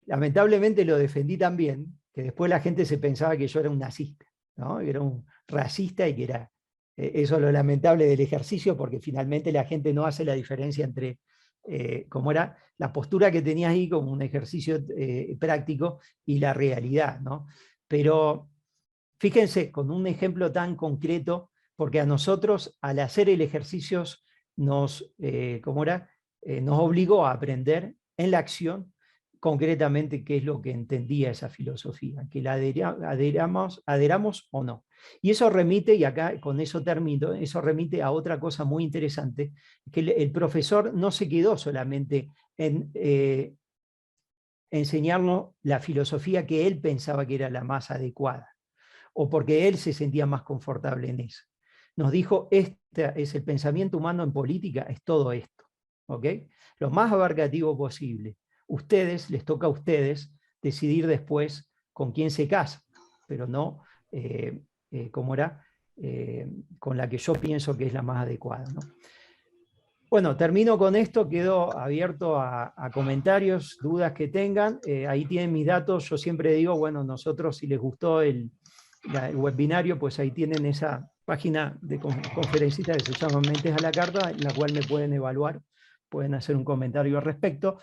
Lamentablemente lo defendí también, que después la gente se pensaba que yo era un nazista, ¿no? Que era un racista, y que era... eso es lo lamentable del ejercicio, porque finalmente la gente no hace la diferencia entre como era la postura que tenías ahí como un ejercicio práctico y la realidad, ¿no? Pero fíjense, con un ejemplo tan concreto, porque a nosotros al hacer el ejercicio nos obligó a aprender en la acción concretamente qué es lo que entendía esa filosofía, que la adheramos o no. Y eso remite, y acá con eso termino, eso remite a otra cosa muy interesante, que el profesor no se quedó solamente en enseñarnos la filosofía que él pensaba que era la más adecuada, o porque él se sentía más confortable en eso. Nos dijo, este es el pensamiento humano en política, es todo esto, ¿ok? Lo más abarcativo posible. Les toca a ustedes decidir después con quién se casan, pero no con la que yo pienso que es la más adecuada, ¿no? Bueno, termino con esto, quedo abierto a comentarios, dudas que tengan. Ahí tienen mis datos. Yo siempre digo, bueno, nosotros, si les gustó el webinario, pues ahí tienen esa página de conferencita que se llama Mentes a la Carta, en la cual me pueden evaluar, pueden hacer un comentario al respecto,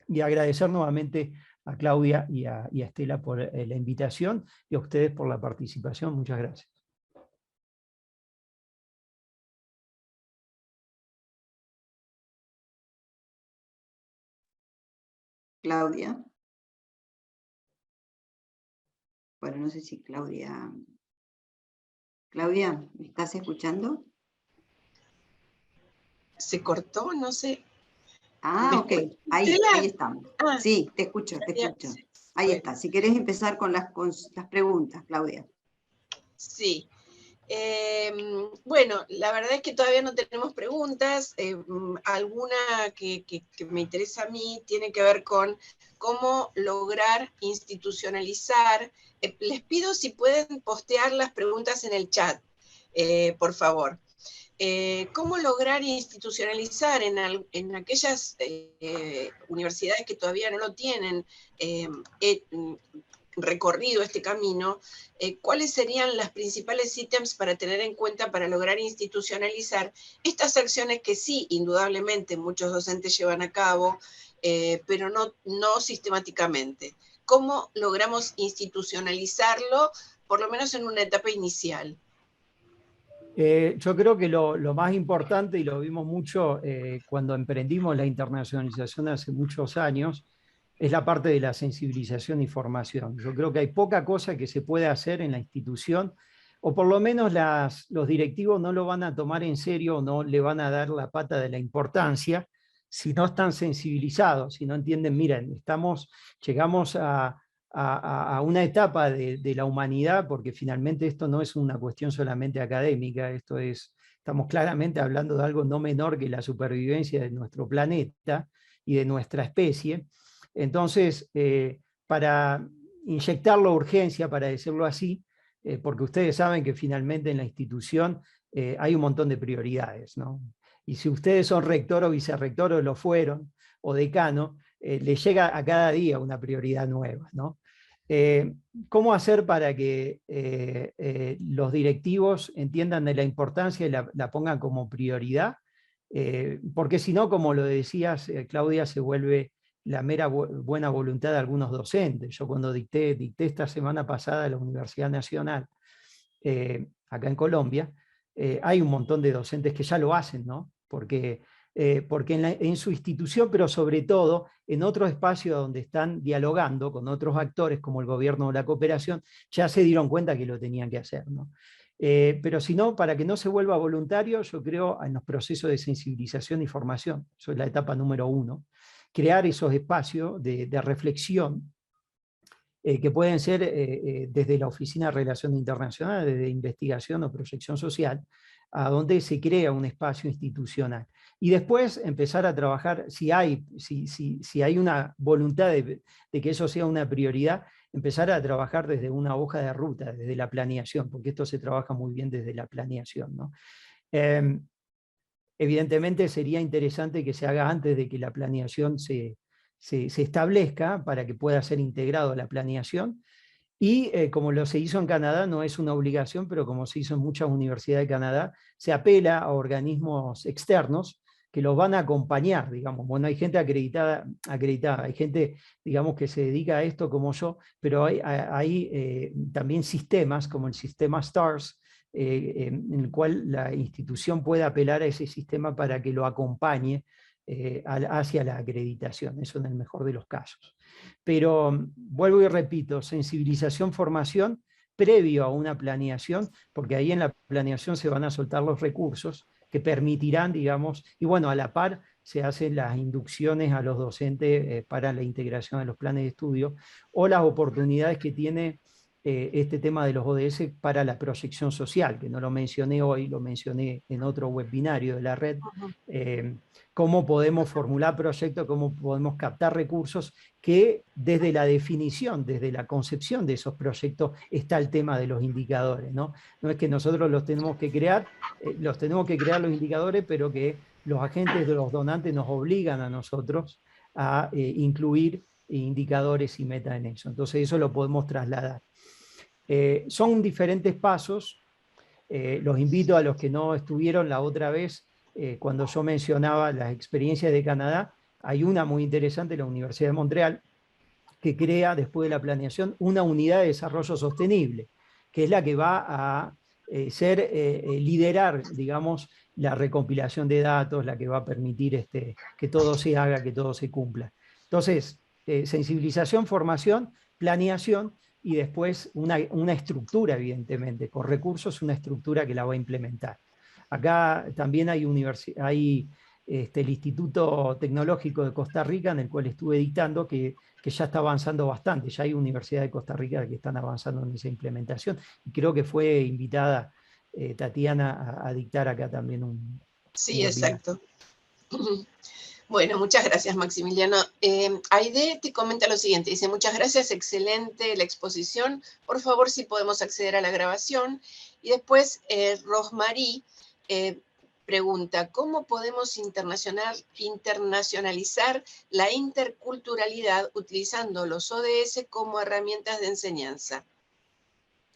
y agradecer nuevamente a Claudia y a Estela por la invitación, y a ustedes por la participación. Muchas gracias. Claudia. Bueno, no sé si Claudia... Claudia, ¿me estás escuchando? ¿Se cortó? No sé. Ah, ok. Ahí estamos. Ah, sí, te escucho. Ahí está. Si querés empezar con las preguntas, Claudia. Sí. Bueno, la verdad es que todavía no tenemos preguntas. Alguna que me interesa a mí tiene que ver con cómo lograr institucionalizar. Les pido si pueden postear las preguntas en el chat, por favor. ¿Cómo lograr institucionalizar en aquellas universidades que todavía no lo tienen recorrido este camino? ¿Cuáles serían las principales ítems para tener en cuenta para lograr institucionalizar estas acciones que sí, indudablemente, muchos docentes llevan a cabo, pero no sistemáticamente? ¿Cómo logramos institucionalizarlo, por lo menos en una etapa inicial? Yo creo que lo más importante, y lo vimos mucho cuando emprendimos la internacionalización hace muchos años, es la parte de la sensibilización y formación. Yo creo que hay poca cosa que se puede hacer en la institución, o por lo menos los directivos no lo van a tomar en serio, no le van a dar la pata de la importancia, si no están sensibilizados, si no entienden, miren, llegamos a una etapa de la humanidad, porque finalmente esto no es una cuestión solamente académica, estamos claramente hablando de algo no menor que la supervivencia de nuestro planeta y de nuestra especie. Entonces, para inyectarlo urgencia, para decirlo así, porque ustedes saben que finalmente en la institución hay un montón de prioridades, ¿no? Y si ustedes son rector o vicerrector o lo fueron, o decano, les llega a cada día una prioridad nueva, ¿no? ¿Cómo hacer para que los directivos entiendan de la importancia y la pongan como prioridad? Porque si no, como lo decías, Claudia, se vuelve la mera buena voluntad de algunos docentes. Yo cuando dicté esta semana pasada en la Universidad Nacional, acá en Colombia, hay un montón de docentes que ya lo hacen, ¿no? Porque en su institución, pero sobre todo en otro espacio donde están dialogando con otros actores como el gobierno o la cooperación, ya se dieron cuenta que lo tenían que hacer, ¿no? Pero si no, para que no se vuelva voluntario, yo creo en los procesos de sensibilización y formación. Eso es la etapa número 1. Crear esos espacios de reflexión que pueden ser desde la Oficina de Relaciones Internacionales, desde investigación o proyección social, a donde se crea un espacio institucional. Y después empezar a trabajar, si hay una voluntad de que eso sea una prioridad, empezar a trabajar desde una hoja de ruta, desde la planeación, porque esto se trabaja muy bien desde la planeación, ¿no? Evidentemente sería interesante que se haga antes de que la planeación se establezca, para que pueda ser integrado a la planeación. Y como se hizo en Canadá, no es una obligación, pero como se hizo en muchas universidades de Canadá, se apela a organismos externos que los van a acompañar, digamos. Bueno, hay gente acreditada, hay gente, digamos, que se dedica a esto como yo, pero hay también sistemas, como el sistema STARS, en el cual la institución puede apelar a ese sistema para que lo acompañe hacia la acreditación, eso en el mejor de los casos. Pero vuelvo y repito, sensibilización, formación, previo a una planeación, porque ahí en la planeación se van a soltar los recursos que permitirán, digamos, y bueno, a la par se hacen las inducciones a los docentes para la integración de los planes de estudio, o las oportunidades que tiene este tema de los ODS para la proyección social, que no lo mencioné hoy, lo mencioné en otro webinario de la red. Cómo podemos formular proyectos, cómo podemos captar recursos, que desde la definición, desde la concepción de esos proyectos está el tema de los indicadores, ¿no? No es que nosotros los tenemos que crear los indicadores, pero que los agentes de los donantes nos obligan a nosotros a incluir indicadores y metas en eso. Entonces eso lo podemos trasladar. Son diferentes pasos. Los invito a los que no estuvieron la otra vez, cuando yo mencionaba las experiencias de Canadá. Hay una muy interesante, la Universidad de Montreal, que crea, después de la planeación, una unidad de desarrollo sostenible, que es la que va a liderar, digamos, la recompilación de datos, la que va a permitir que todo se haga, que todo se cumpla. Entonces, sensibilización, formación, planeación, y después una estructura, evidentemente, con recursos, una estructura que la va a implementar. Acá también hay el Instituto Tecnológico de Costa Rica, en el cual estuve dictando, que ya está avanzando bastante. Ya hay universidades de Costa Rica que están avanzando en esa implementación. Y creo que fue invitada Tatiana a dictar acá también un Sí, webinar. Exacto. Bueno, muchas gracias, Maximiliano. Aide te comenta lo siguiente, dice: muchas gracias, excelente la exposición. Por favor, si podemos acceder a la grabación. Y después, Rosmarie pregunta: ¿cómo podemos internacionalizar la interculturalidad utilizando los ODS como herramientas de enseñanza?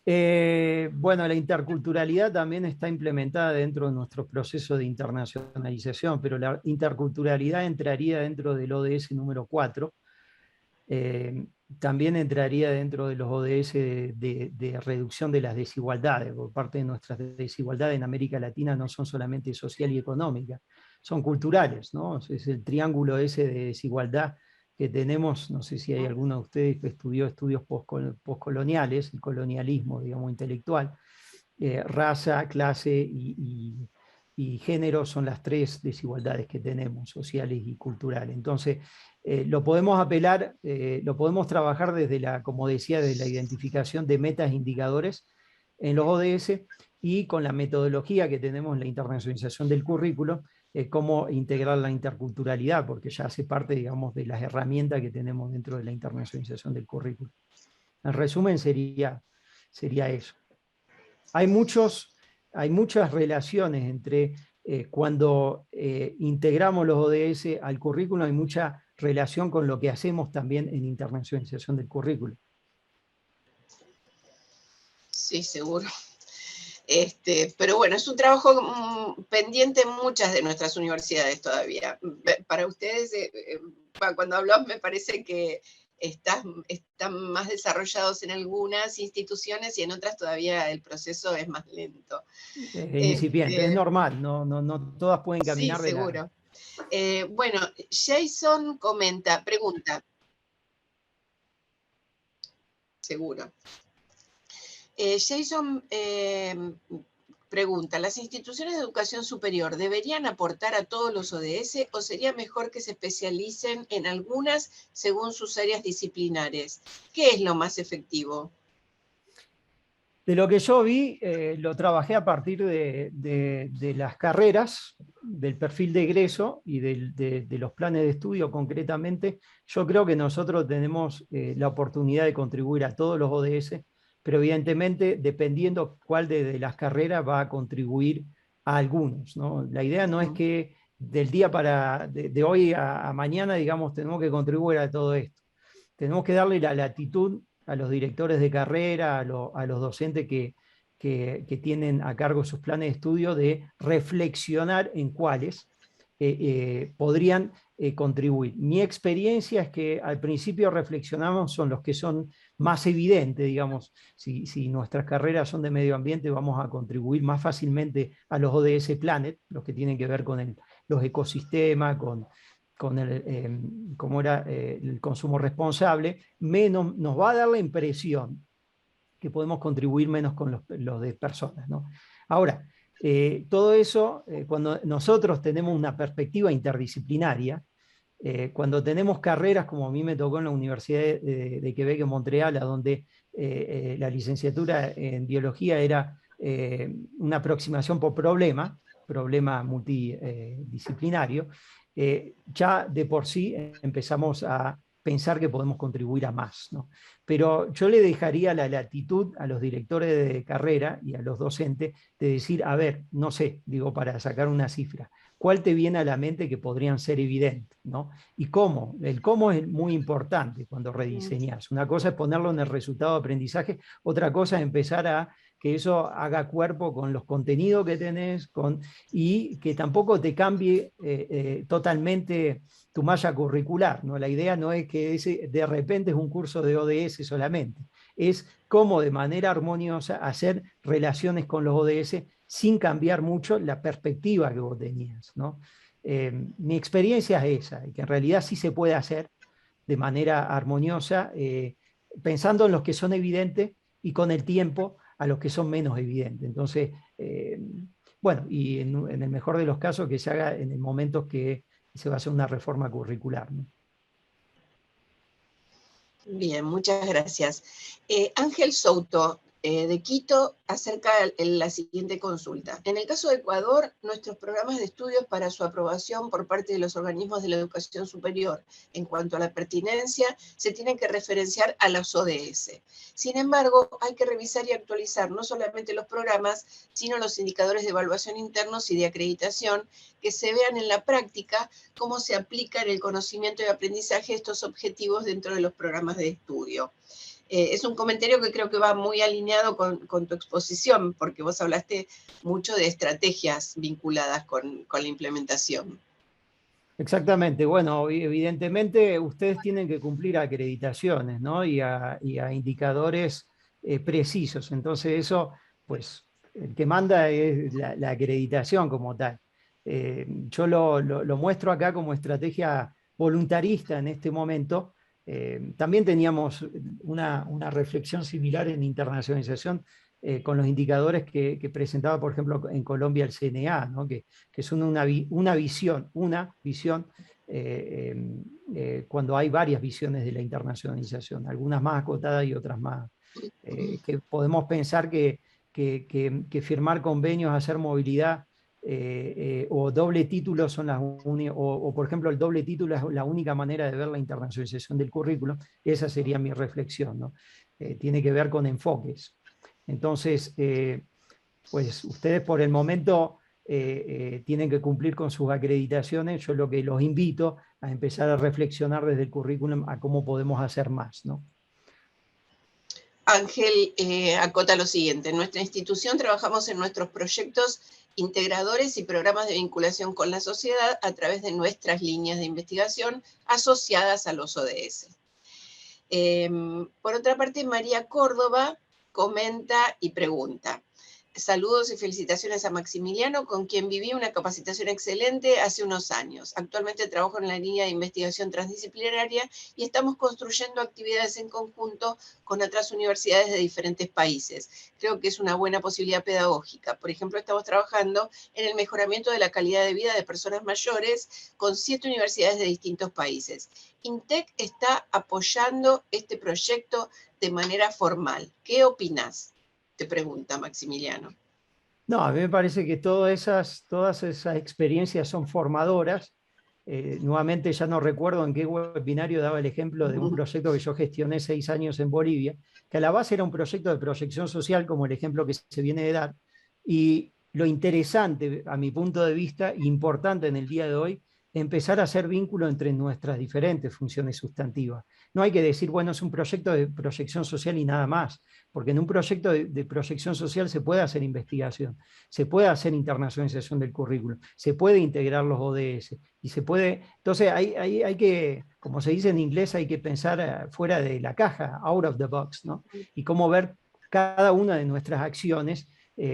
Bueno, la interculturalidad también está implementada dentro de nuestro proceso de internacionalización, pero la interculturalidad entraría dentro del ODS número 4. También entraría dentro de los ODS de reducción de las desigualdades. Por parte de nuestras desigualdades en América Latina no son solamente social y económica, son culturales, ¿no? Es el triángulo ese de desigualdad que tenemos. No sé si hay alguno de ustedes que estudió estudios postcoloniales, el colonialismo, digamos, intelectual. Raza, clase y género son las 3 desigualdades que tenemos, sociales y culturales. Entonces, lo podemos apelar, lo podemos trabajar desde como decía, desde la identificación de metas e indicadores en los ODS, y con la metodología que tenemos, la internacionalización del currículo, cómo integrar la interculturalidad, porque ya hace parte, digamos, de las herramientas que tenemos dentro de la internacionalización del currículo. En resumen sería eso. Hay muchas relaciones entre cuando integramos los ODS al currículum, hay mucha relación con lo que hacemos también en internacionalización del currículum. Sí, seguro. Pero bueno, es un trabajo pendiente en muchas de nuestras universidades todavía. Para ustedes, cuando hablas, me parece que están más desarrollados en algunas instituciones y en otras todavía el proceso es más lento. Incipiente, es normal, no todas pueden caminar. Sí, seguro. Bueno, Jason pregunta. Seguro. Jason pregunta, ¿las instituciones de educación superior deberían aportar a todos los ODS o sería mejor que se especialicen en algunas según sus áreas disciplinares? ¿Qué es lo más efectivo? De lo que yo vi, lo trabajé a partir de las carreras, del perfil de egreso y de los planes de estudio concretamente. Yo creo que nosotros tenemos la oportunidad de contribuir a todos los ODS, pero evidentemente dependiendo cuál de las carreras va a contribuir a algunos, ¿no? La idea no es que del día de hoy a mañana, digamos, tenemos que contribuir a todo esto. Tenemos que darle la latitud a los directores de carrera, a los docentes que tienen a cargo sus planes de estudio, de reflexionar en cuáles podrían contribuir. Mi experiencia es que al principio reflexionamos son los que son más evidentes, digamos, si nuestras carreras son de medio ambiente, vamos a contribuir más fácilmente a los ODS Planet, los que tienen que ver con los ecosistemas, con cómo era el consumo responsable, menos nos va a dar la impresión que podemos contribuir menos con los de personas, ¿no? Ahora, todo eso, cuando nosotros tenemos una perspectiva interdisciplinaria, cuando tenemos carreras como a mí me tocó en la Universidad de Quebec en Montreal, donde la licenciatura en biología era una aproximación por problema multidisciplinario, ya de por sí empezamos a pensar que podemos contribuir a más, ¿no? Pero yo le dejaría la latitud a los directores de carrera y a los docentes de decir, a ver, no sé, digo, para sacar una cifra, ¿cuál te viene a la mente que podrían ser evidentes, ¿no? Y cómo. El cómo es muy importante cuando rediseñas. Una cosa es ponerlo en el resultado de aprendizaje, otra cosa es empezar a que eso haga cuerpo con los contenidos que tenés y que tampoco te cambie totalmente tu malla curricular, ¿no? La idea no es que de repente es un curso de ODS solamente, es cómo de manera armoniosa hacer relaciones con los ODS sin cambiar mucho la perspectiva que vos tenías, ¿no? Mi experiencia es esa, y que en realidad sí se puede hacer de manera armoniosa, pensando en los que son evidentes y con el tiempo a los que son menos evidentes. Entonces, bueno, y en el mejor de los casos que se haga en el momento que se va a hacer una reforma curricular, ¿no? Bien, muchas gracias. Ángel Souto, de Quito, acerca la siguiente consulta. En el caso de Ecuador, nuestros programas de estudios para su aprobación por parte de los organismos de la educación superior en cuanto a la pertinencia se tienen que referenciar a los ODS. Sin embargo, hay que revisar y actualizar no solamente los programas, sino los indicadores de evaluación internos y de acreditación que se vean en la práctica cómo se aplica en el conocimiento y aprendizaje estos objetivos dentro de los programas de estudio. Es un comentario que creo que va muy alineado con tu exposición, porque vos hablaste mucho de estrategias vinculadas con la implementación. Exactamente, bueno, evidentemente ustedes tienen que cumplir acreditaciones, ¿no? y a indicadores precisos, entonces eso, pues, el que manda es la acreditación como tal. Yo lo muestro acá como estrategia voluntarista en este momento. También teníamos una reflexión similar en internacionalización con los indicadores que presentaba, por ejemplo, en Colombia el CNA, ¿no? que son una visión cuando hay varias visiones de la internacionalización, algunas más acotadas y otras más, que podemos pensar que firmar convenios, hacer movilidad o doble título son las únicas, o por ejemplo el doble título es la única manera de ver la internacionalización del currículo. Esa sería mi reflexión, ¿no? tiene que ver con enfoques. Entonces, pues ustedes por el momento tienen que cumplir con sus acreditaciones. Yo lo que los invito a empezar a reflexionar desde el currículum a cómo podemos hacer más, ¿no? Ángel acota lo siguiente: en nuestra institución trabajamos en nuestros proyectos integradores y programas de vinculación con la sociedad a través de nuestras líneas de investigación asociadas a los ODS. Por otra parte, María Córdoba comenta y pregunta: saludos y felicitaciones a Maximiliano, con quien viví una capacitación excelente hace unos años. Actualmente trabajo en la línea de investigación transdisciplinaria y estamos construyendo actividades en conjunto con otras universidades de diferentes países. Creo que es una buena posibilidad pedagógica. Por ejemplo, estamos trabajando en el mejoramiento de la calidad de vida de personas mayores con 7 universidades de distintos países. INTEC está apoyando este proyecto de manera formal. ¿Qué opinás? Te pregunta Maximiliano. No, a mí me parece que todas esas experiencias son formadoras. Nuevamente ya no recuerdo en qué webinario daba el ejemplo de un proyecto que yo gestioné 6 años en Bolivia, que a la base era un proyecto de proyección social, como el ejemplo que se viene de dar. Y lo interesante, a mi punto de vista, importante en el día de hoy, empezar a hacer vínculo entre nuestras diferentes funciones sustantivas. No hay que decir, bueno, es un proyecto de proyección social y nada más, porque en un proyecto de proyección social se puede hacer investigación, se puede hacer internacionalización del currículum, se puede integrar los ODS, y se puede, entonces hay que, como se dice en inglés, hay que pensar fuera de la caja, out of the box, ¿no? Y cómo ver cada una de nuestras acciones,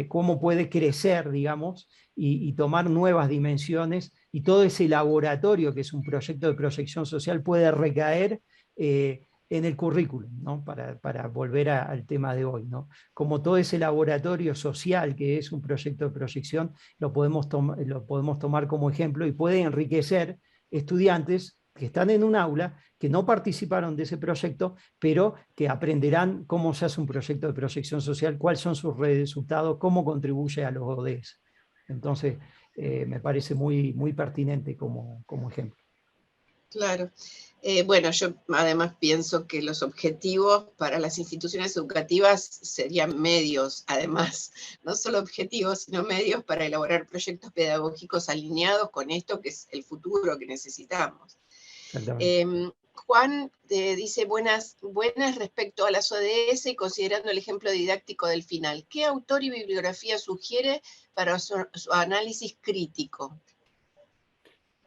cómo puede crecer, digamos, y tomar nuevas dimensiones, y todo ese laboratorio que es un proyecto de proyección social puede recaer en el currículum, ¿no? Para volver al tema de hoy, ¿no? Como todo ese laboratorio social que es un proyecto de proyección, lo podemos tomar como ejemplo y puede enriquecer estudiantes que están en un aula, que no participaron de ese proyecto, pero que aprenderán cómo se hace un proyecto de proyección social, cuáles son sus resultados, cómo contribuye a los ODS. Entonces, me parece muy, muy pertinente como ejemplo. Claro. Bueno, yo además pienso que los objetivos para las instituciones educativas serían medios, además, no solo objetivos, sino medios para elaborar proyectos pedagógicos alineados con esto que es el futuro que necesitamos. Juan dice buenas respecto a las ODS y considerando el ejemplo didáctico del final. ¿Qué autor y bibliografía sugiere para su análisis crítico?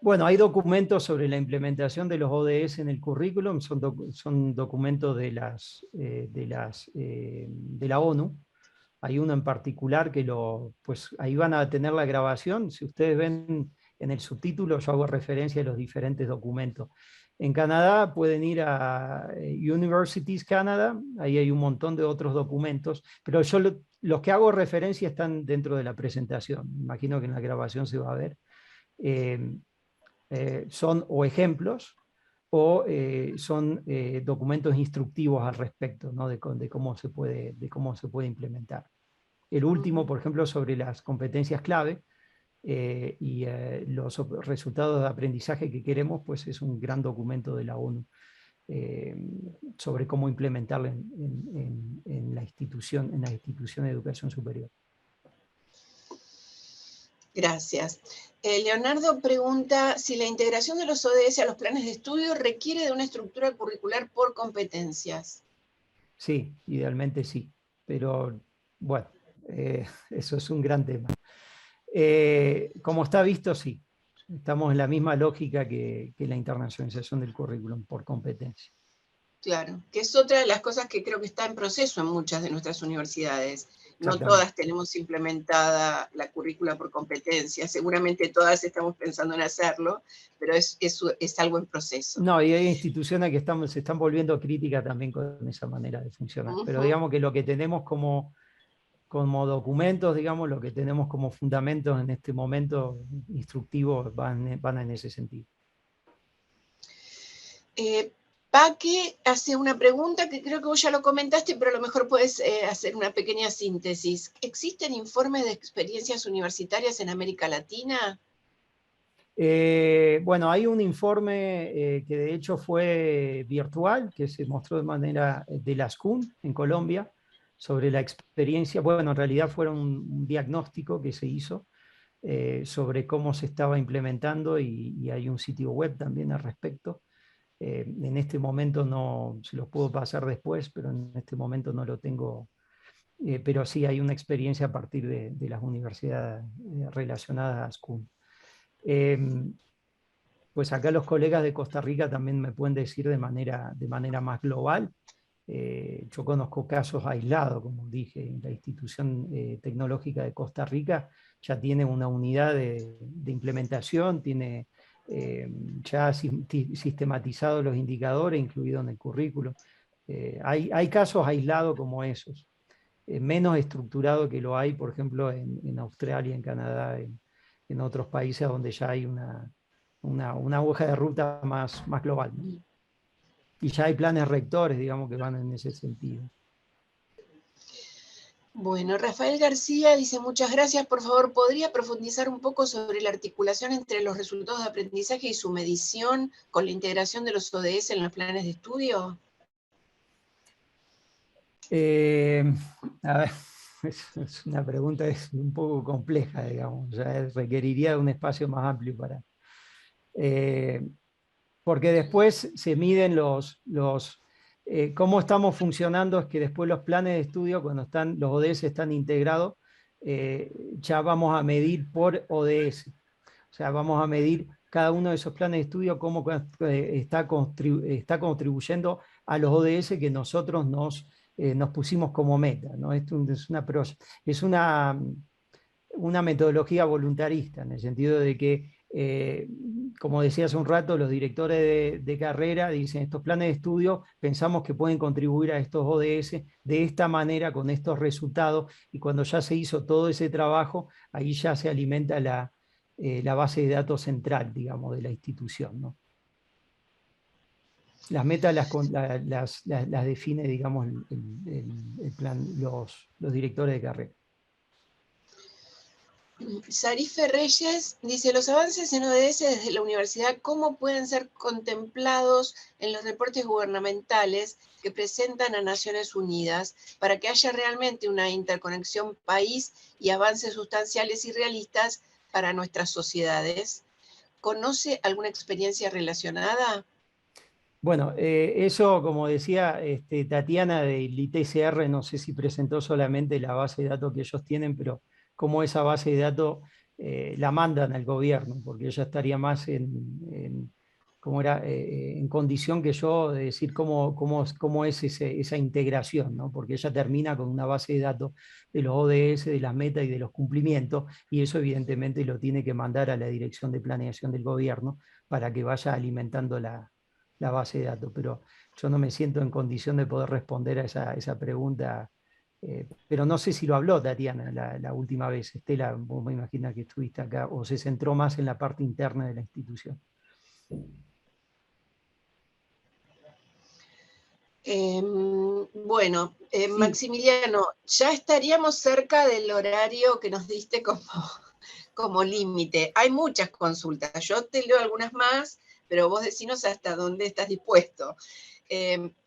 Bueno, hay documentos sobre la implementación de los ODS en el currículum, son documentos de la ONU. Hay uno en particular que pues ahí van a tener la grabación. Si ustedes ven en el subtítulo, yo hago referencia a los diferentes documentos. En Canadá pueden ir a Universities Canada, ahí hay un montón de otros documentos, pero yo los que hago referencia están dentro de la presentación. Imagino que en la grabación se va a ver. Son o ejemplos o son documentos instructivos al respecto, ¿no? de cómo se puede implementar. El último, por ejemplo, sobre las competencias clave y los resultados de aprendizaje que queremos, pues es un gran documento de la ONU sobre cómo implementarlo en la institución de educación superior. Gracias. Leonardo pregunta si la integración de los ODS a los planes de estudio requiere de una estructura curricular por competencias. Sí, idealmente sí, pero bueno, eso es un gran tema. Como está visto, sí, estamos en la misma lógica que la internacionalización del currículum por competencia. Claro, que es otra de las cosas que creo que está en proceso en muchas de nuestras universidades. No todas tenemos implementada la currícula por competencia, seguramente todas estamos pensando en hacerlo, pero es algo en proceso. No, y hay instituciones que se están volviendo críticas también con esa manera de funcionar, pero digamos que lo que tenemos como documentos, digamos, lo que tenemos como fundamentos en este momento instructivos van en ese sentido. Paque hace una pregunta que creo que vos ya lo comentaste, pero a lo mejor puedes hacer una pequeña síntesis. ¿Existen informes de experiencias universitarias en América Latina? Bueno, hay un informe que de hecho fue virtual, que se mostró de manera de la SCUN en Colombia, sobre la experiencia. Bueno, en realidad fue un diagnóstico que se hizo sobre cómo se estaba implementando, y hay un sitio web también al respecto. En este momento no, se los puedo pasar después, pero en este momento no lo tengo. Pero sí hay una experiencia a partir de las universidades relacionadas a SCUN. Pues acá los colegas de Costa Rica también me pueden decir de manera más global. Yo conozco casos aislados, como dije, la institución tecnológica de Costa Rica ya tiene una unidad de implementación, tiene ya sistematizados los indicadores, incluidos en el currículo. Hay casos aislados como esos, menos estructurado que lo hay, por ejemplo, en Australia, en Canadá, en otros países donde ya hay una hoja de ruta más global, ¿no? Y ya hay planes rectores, digamos, que van en ese sentido. Bueno, Rafael García dice, muchas gracias, por favor, ¿podría profundizar un poco sobre la articulación entre los resultados de aprendizaje y su medición con la integración de los ODS en los planes de estudio? A ver, es una pregunta un poco compleja, digamos, ya requeriría un espacio más amplio para... porque después se miden cómo estamos funcionando, es que después los planes de estudio, cuando están, los ODS están integrados, ya vamos a medir por ODS. O sea, vamos a medir cada uno de esos planes de estudio cómo está contribuyendo a los ODS que nosotros nos pusimos como meta, ¿no? Esto es una metodología voluntarista, en el sentido de que, como decía hace un rato, los directores de carrera dicen, estos planes de estudio pensamos que pueden contribuir a estos ODS de esta manera, con estos resultados, y cuando ya se hizo todo ese trabajo, ahí ya se alimenta la base de datos central, digamos, de la institución, ¿no? Las metas las define, digamos, el plan, los directores de carrera. Sarife Reyes dice, los avances en ODS desde la universidad, ¿cómo pueden ser contemplados en los reportes gubernamentales que presentan a Naciones Unidas para que haya realmente una interconexión país y avances sustanciales y realistas para nuestras sociedades? ¿Conoce alguna experiencia relacionada? Bueno, eso, como decía Tatiana del ITCR, no sé si presentó solamente la base de datos que ellos tienen, pero cómo esa base de datos la mandan al gobierno, porque ella estaría más en condición que yo de decir cómo es esa integración, ¿no? Porque ella termina con una base de datos de los ODS, de las metas y de los cumplimientos, y eso evidentemente lo tiene que mandar a la Dirección de Planeación del Gobierno para que vaya alimentando la base de datos, pero yo no me siento en condición de poder responder a esa pregunta, pero no sé si lo habló Tatiana la última vez. Estela, vos me imaginas que estuviste acá, o se centró más en la parte interna de la institución. Bueno, Sí. Maximiliano, ya estaríamos cerca del horario que nos diste como límite. Hay muchas consultas, yo te leo algunas más, pero vos decinos hasta dónde estás dispuesto.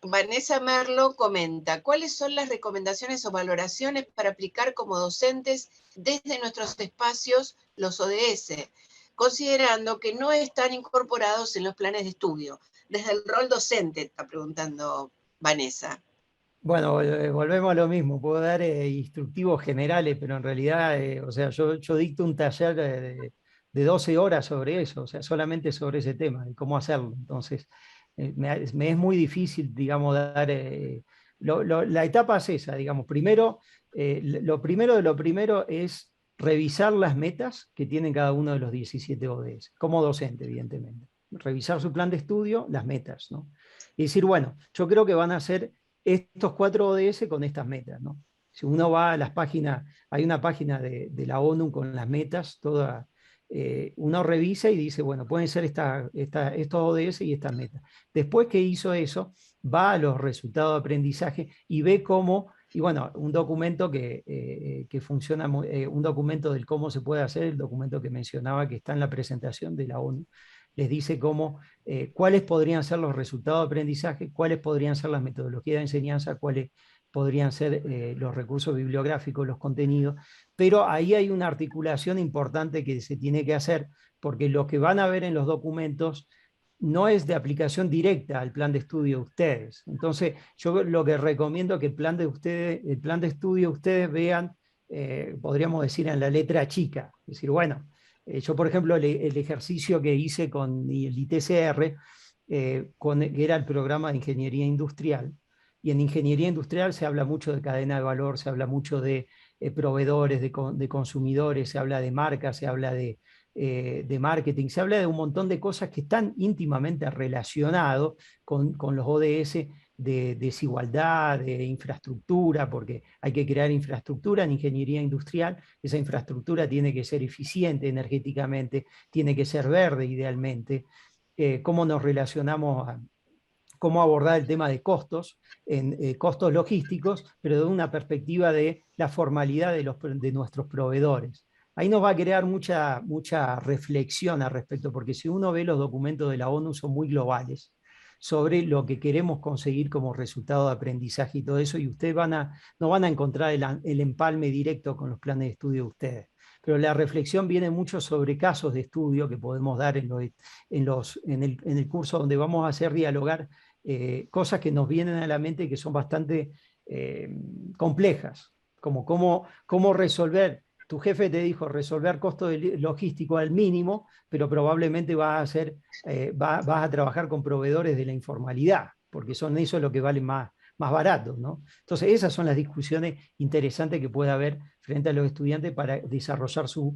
Vanessa Merlo comenta, ¿cuáles son las recomendaciones o valoraciones para aplicar como docentes desde nuestros espacios los ODS, considerando que no están incorporados en los planes de estudio? Desde el rol docente, está preguntando Vanessa. Bueno, volvemos a lo mismo, puedo dar instructivos generales, pero en realidad, o sea, yo dicto un taller de 12 horas sobre eso, o sea, solamente sobre ese tema, de cómo hacerlo. Entonces, me es muy difícil, digamos, dar... la etapa es esa, digamos, primero, lo primero de lo primero es revisar las metas que tienen cada uno de los 17 ODS, como docente, evidentemente. Revisar su plan de estudio, las metas, ¿no? Y decir, bueno, yo creo que van a ser estos 4 ODS con estas metas, ¿no? Si uno va a las páginas, hay una página de la ONU con las metas, uno revisa y dice, bueno, pueden ser estos ODS y estas metas. Después que hizo eso, va a los resultados de aprendizaje y ve cómo Y bueno, un documento que funciona, un documento del cómo se puede hacer, el documento que mencionaba que está en la presentación de la ONU, les dice cuáles podrían ser los resultados de aprendizaje, cuáles podrían ser las metodologías de enseñanza, cuáles podrían ser los recursos bibliográficos, los contenidos, pero ahí hay una articulación importante que se tiene que hacer, porque lo que van a ver en los documentos no es de aplicación directa al plan de estudio de ustedes. Entonces, yo lo que recomiendo es que el plan de estudio ustedes vean, podríamos decir, en la letra chica. Es decir, bueno, yo por ejemplo, el ejercicio que hice con el ITCR, que era el programa de ingeniería industrial, y en ingeniería industrial se habla mucho de cadena de valor, se habla mucho de proveedores, de consumidores, se habla de marcas, se habla de marketing, se habla de un montón de cosas que están íntimamente relacionados con los ODS de desigualdad, de infraestructura, porque hay que crear infraestructura en ingeniería industrial, esa infraestructura tiene que ser eficiente energéticamente, tiene que ser verde idealmente, cómo nos relacionamos cómo abordar el tema de costos, costos logísticos, pero de una perspectiva de la formalidad de nuestros proveedores. Ahí nos va a crear mucha reflexión al respecto, porque si uno ve los documentos de la ONU son muy globales sobre lo que queremos conseguir como resultado de aprendizaje y todo eso, y ustedes no van a encontrar el empalme directo con los planes de estudio de ustedes. Pero la reflexión viene mucho sobre casos de estudio que podemos dar en el curso, donde vamos a hacer dialogar cosas que nos vienen a la mente y que son bastante complejas, como cómo resolver. Tu jefe te dijo resolver costo logístico al mínimo, pero probablemente vas a trabajar con proveedores de la informalidad, porque son eso lo que vale más barato, ¿no? Entonces esas son las discusiones interesantes que puede haber frente a los estudiantes para desarrollar su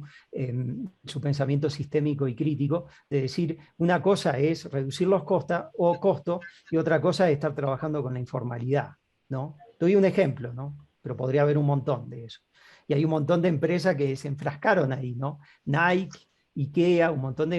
pensamiento sistémico y crítico, de decir, una cosa es reducir los costos y otra cosa es estar trabajando con la informalidad, ¿no? Te doy un ejemplo, ¿no? Pero podría haber un montón de eso. Y hay un montón de empresas que se enfrascaron ahí, ¿no? Nike, IKEA, un montón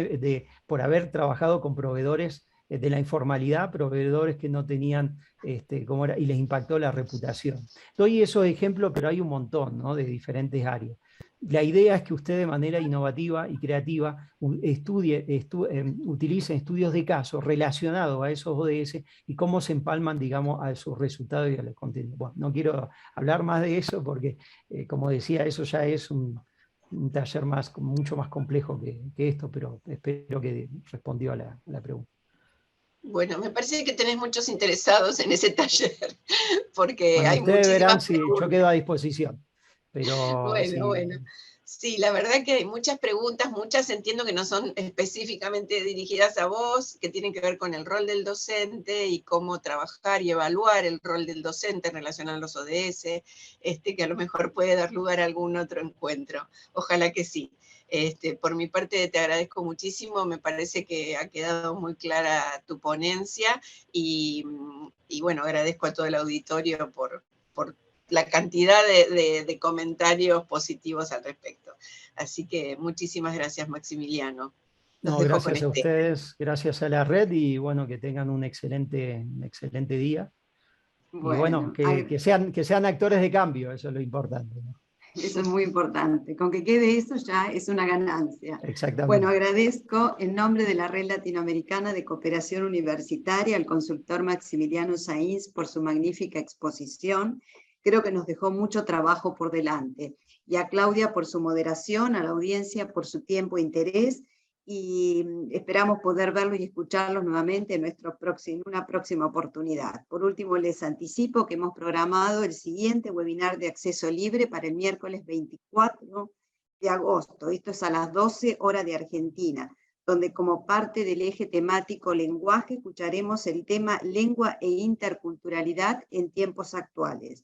por haber trabajado con proveedores de la informalidad, proveedores que no tenían, y les impactó la reputación. Doy esos ejemplos, pero hay un montón, ¿no? De diferentes áreas. La idea es que usted de manera innovativa y creativa utilicen estudios de caso relacionados a esos ODS y cómo se empalman, digamos, a sus resultados y a los contenidos. Bueno, no quiero hablar más de eso porque, como decía, eso ya es un taller mucho más complejo que esto, pero espero que respondió a la pregunta. Bueno, me parece que tenés muchos interesados en ese taller, porque bueno, hay ustedes verán muchísimas preguntas. yo quedo a disposición. Pero, bueno. Sí, la verdad que hay muchas preguntas, muchas entiendo que no son específicamente dirigidas a vos, que tienen que ver con el rol del docente y cómo trabajar y evaluar el rol del docente en relación a los ODS, que a lo mejor puede dar lugar a algún otro encuentro. Ojalá que sí. Por mi parte te agradezco muchísimo, me parece que ha quedado muy clara tu ponencia y bueno, agradezco a todo el auditorio por la cantidad de comentarios positivos al respecto. Así que muchísimas gracias, Maximiliano. Gracias a ustedes, gracias a la red y bueno, que tengan un excelente día. Bueno, y bueno, que sean actores de cambio, eso es lo importante, ¿no? Eso es muy importante. Con que quede eso ya es una ganancia. Exactamente. Bueno, agradezco en nombre de la Red Latinoamericana de Cooperación Universitaria al consultor Maximiliano Sáenz por su magnífica exposición. Creo que nos dejó mucho trabajo por delante. Y a Claudia por su moderación, a la audiencia por su tiempo e interés, y esperamos poder verlos y escucharlos nuevamente en una próxima oportunidad. Por último, les anticipo que hemos programado el siguiente webinar de acceso libre para el miércoles 24 de agosto. Esto es a las 12 horas de Argentina, donde como parte del eje temático lenguaje escucharemos el tema lengua e interculturalidad en tiempos actuales.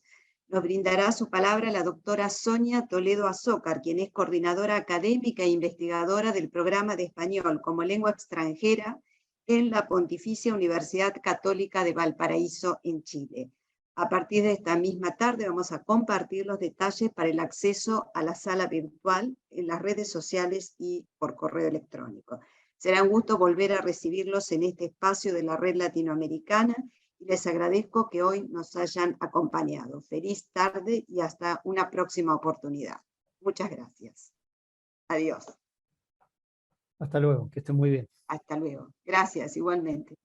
Nos brindará su palabra la doctora Sonia Toledo Azócar, quien es coordinadora académica e investigadora del programa de español como lengua extranjera en la Pontificia Universidad Católica de Valparaíso, en Chile. A partir de esta misma tarde vamos a compartir los detalles para el acceso a la sala virtual en las redes sociales y por correo electrónico. Será un gusto volver a recibirlos en este espacio de la Red Latinoamericana y les agradezco que hoy nos hayan acompañado. Feliz tarde y hasta una próxima oportunidad. Muchas gracias. Adiós. Hasta luego, que estén muy bien. Hasta luego. Gracias, igualmente.